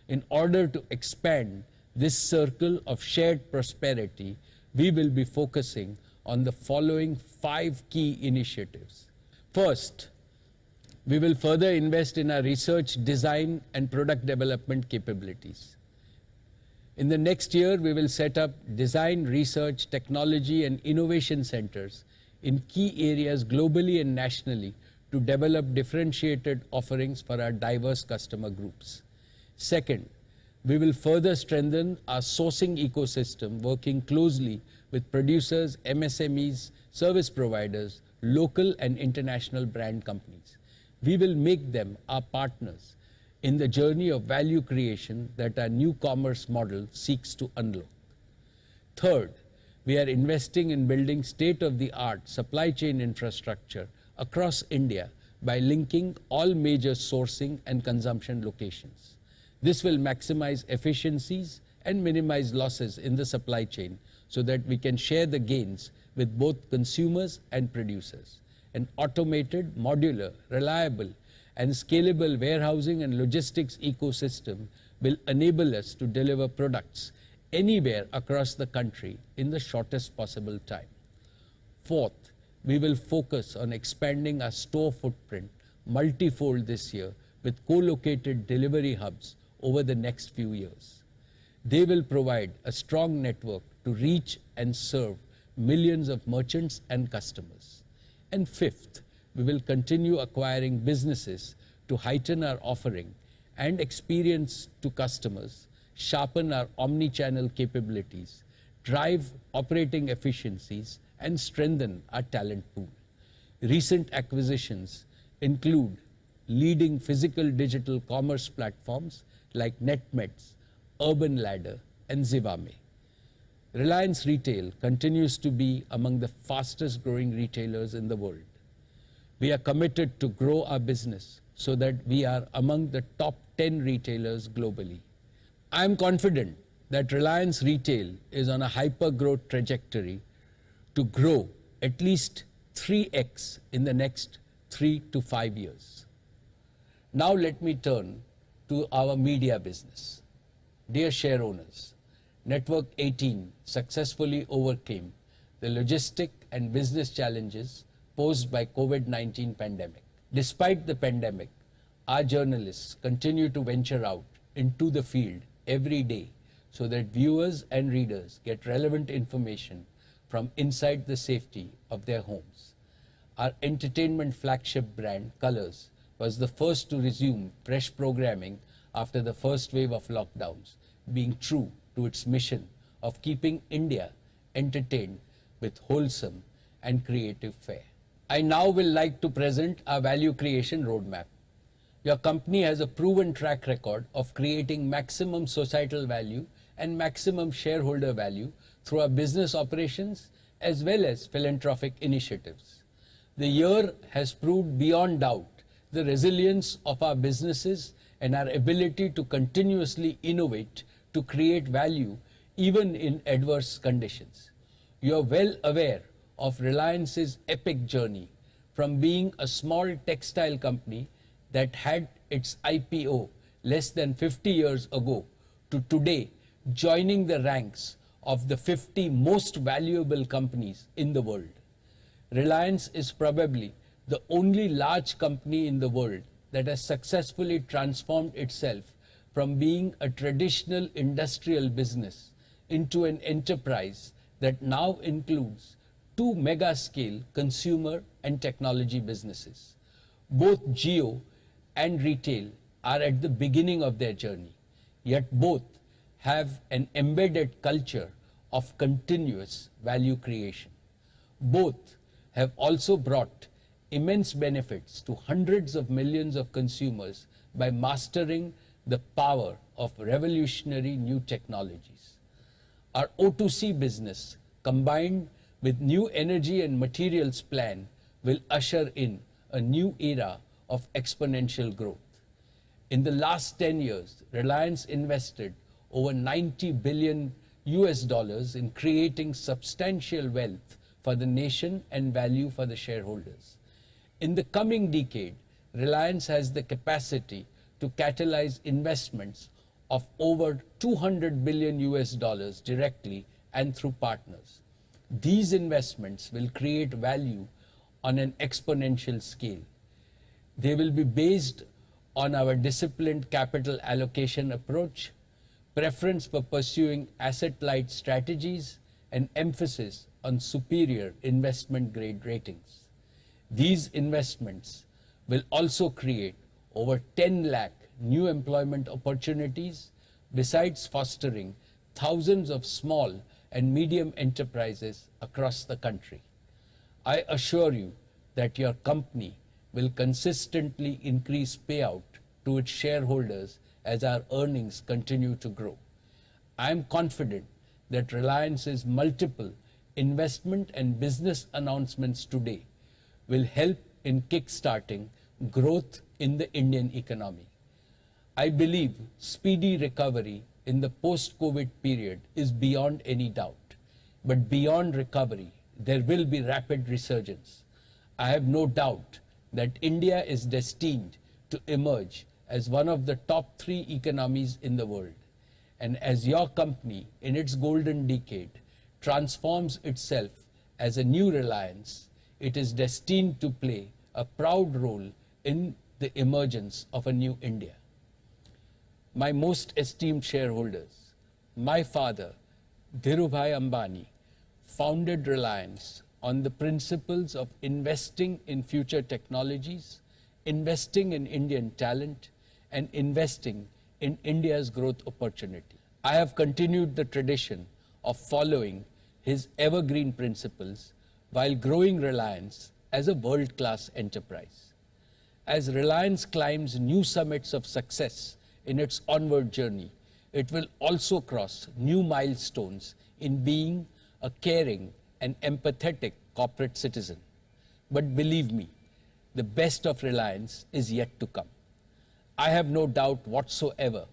In order to expand this circle of shared prosperity, we will be focusing on the following 5 key initiatives. First, we will further invest in our research, design, and product development capabilities. In the next year, we will set up design, research, technology, and innovation centers in key areas globally and nationally to develop differentiated offerings for our diverse customer groups. Second, we will further strengthen our sourcing ecosystem, working closely with producers, MSMEs, service providers, local and international brand companies. We will make them our partners in the journey of value creation that our new commerce model seeks to unlock. Third, we are investing in building state-of-the-art supply chain infrastructure across India by linking all major sourcing and consumption locations. This will maximize efficiencies and minimize losses in the supply chain so that we can share the gains with both consumers and producers. An automated, modular, reliable, and scalable warehousing and logistics ecosystem will enable us to deliver products anywhere across the country in the shortest possible time. Fourth, we will focus on expanding our store footprint multifold this year with co-located delivery hubs over the next few years. They will provide a strong network to reach and serve millions of merchants and customers. And fifth, we will continue acquiring businesses to heighten our offering and experience to customers, sharpen our omni-channel capabilities, drive operating efficiencies, and strengthen our talent pool. Recent acquisitions include leading physical digital commerce platforms like NetMeds, Urban Ladder, and Zivame. Reliance Retail continues to be among the fastest growing retailers in the world. We are committed to grow our business so that we are among the top 10 retailers globally. I am confident that Reliance Retail is on a hyper-growth trajectory to grow at least 3x in the next 3 to 5 years. Now let me turn to our media business. Dear share owners, Network 18 successfully overcame the logistic and business challenges posed by COVID-19 pandemic. Despite the pandemic, our journalists continue to venture out into the field every day so that viewers and readers get relevant information from inside the safety of their homes. Our entertainment flagship brand, Colors, was the first to resume fresh programming after the first wave of lockdowns, being true to its mission of keeping India entertained with wholesome and creative fare. I now will like to present our value creation roadmap. Your company has a proven track record of creating maximum societal value and maximum shareholder value through our business operations as well as philanthropic initiatives. The year has proved beyond doubt the resilience of our businesses and our ability to continuously innovate to create value even in adverse conditions. You are well aware of Reliance's epic journey from being a small textile company that had its IPO less than 50 years ago to today joining the ranks of the 50 most valuable companies in the world. Reliance is probably the only large company in the world that has successfully transformed itself from being a traditional industrial business into an enterprise that now includes two mega-scale consumer and technology businesses. Both Jio and retail are at the beginning of their journey, yet both have an embedded culture of continuous value creation. Both have also brought immense benefits to hundreds of millions of consumers by mastering the power of revolutionary new technologies. Our O2C business, combined with new energy and materials plan, will usher in a new era of exponential growth. In the last 10 years, Reliance invested over $90 billion in creating substantial wealth for the nation and value for the shareholders. In the coming decade, Reliance has the capacity to catalyze investments of over $200 billion directly and through partners. These investments will create value on an exponential scale. They will be based on our disciplined capital allocation approach, preference for pursuing asset-light strategies, and emphasis on superior investment-grade ratings. These investments will also create over 10 lakh new employment opportunities, besides fostering thousands of small and medium enterprises across the country. I assure you that your company will consistently increase payout to its shareholders as our earnings continue to grow. I am confident that Reliance's multiple investment and business announcements today will help in kick-starting growth in the Indian economy. I believe speedy recovery in the post-COVID period is beyond any doubt. But beyond recovery, there will be rapid resurgence. I have no doubt that India is destined to emerge as one of the top 3 economies in the world. And as your company, in its golden decade, transforms itself as a new Reliance, it is destined to play a proud role in the emergence of a new India. My most esteemed shareholders, my father, Dhirubhai Ambani, founded Reliance on the principles of investing in future technologies, investing in Indian talent, and investing in India's growth opportunity. I have continued the tradition of following his evergreen principles while growing Reliance as a world-class enterprise. As Reliance climbs new summits of success in its onward journey, it will also cross new milestones in being a caring and empathetic corporate citizen. But believe me, the best of Reliance is yet to come. I have no doubt whatsoever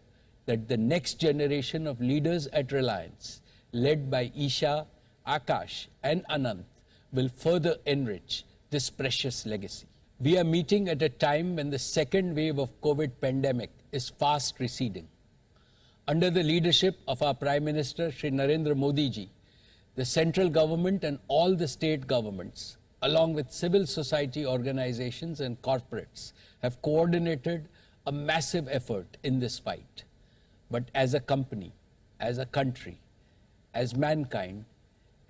that the next generation of leaders at Reliance, led by Isha, Akash, and Anant, will further enrich this precious legacy. We are meeting at a time when the second wave of COVID pandemic is fast receding. Under the leadership of our Prime Minister, Shri Narendra Modi ji, the central government and all the state governments, along with civil society organizations and corporates, have coordinated a massive effort in this fight. But as a company, as a country, as mankind,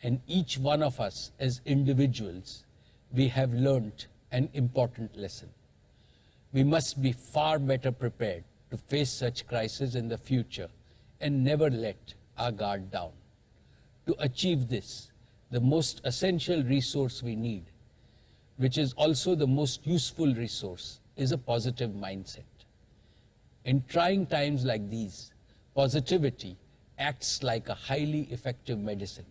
and each one of us as individuals, we have learnt an important lesson. We must be far better prepared to face such crises in the future and never let our guard down. To achieve this, the most essential resource we need, which is also the most useful resource, is a positive mindset. In trying times like these, positivity acts like a highly effective medicine.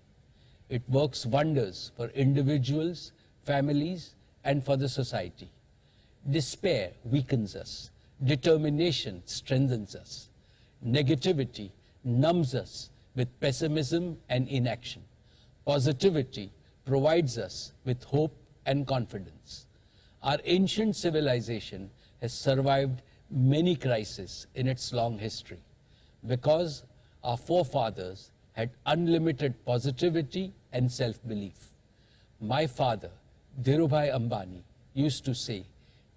It works wonders for individuals, families, and for the society. Despair weakens us. Determination strengthens us. Negativity numbs us with pessimism and inaction. Positivity provides us with hope and confidence. Our ancient civilization has survived many crises in its long history because our forefathers had unlimited positivity and self-belief. My father, Dhirubhai Ambani, used to say,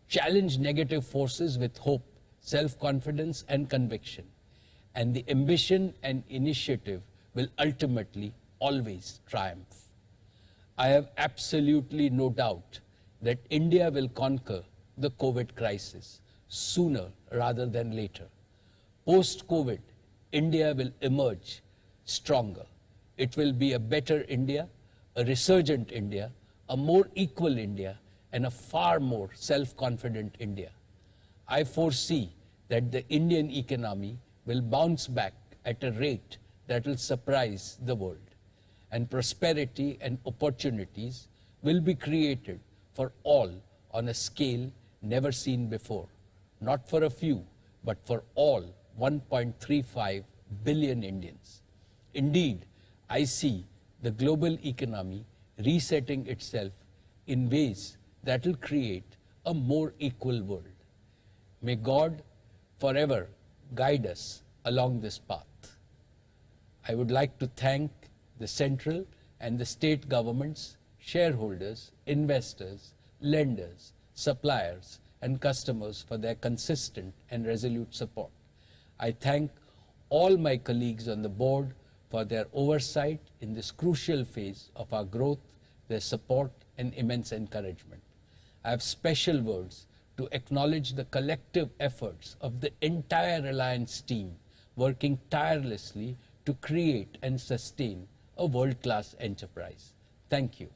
challenge negative forces with hope, self-confidence and conviction, and the ambition and initiative will ultimately always triumph. I have absolutely no doubt that India will conquer the COVID crisis sooner rather than later. Post-COVID, India will emerge stronger. It will be a better India, a resurgent India, a more equal India, and a far more self-confident India. I foresee that the Indian economy will bounce back at a rate that will surprise the world, and prosperity and opportunities will be created for all on a scale never seen before, not for a few, but for all 1.35 billion Indians. Indeed, I see the global economy resetting itself in ways that will create a more equal world. May God forever guide us along this path. I would like to thank the central and the state governments, shareholders, investors, lenders, suppliers, and customers for their consistent and resolute support. I thank all my colleagues on the board for their oversight in this crucial phase of our growth, their support, and immense encouragement. I have special words to acknowledge the collective efforts of the entire Reliance team working tirelessly to create and sustain a world-class enterprise. Thank you.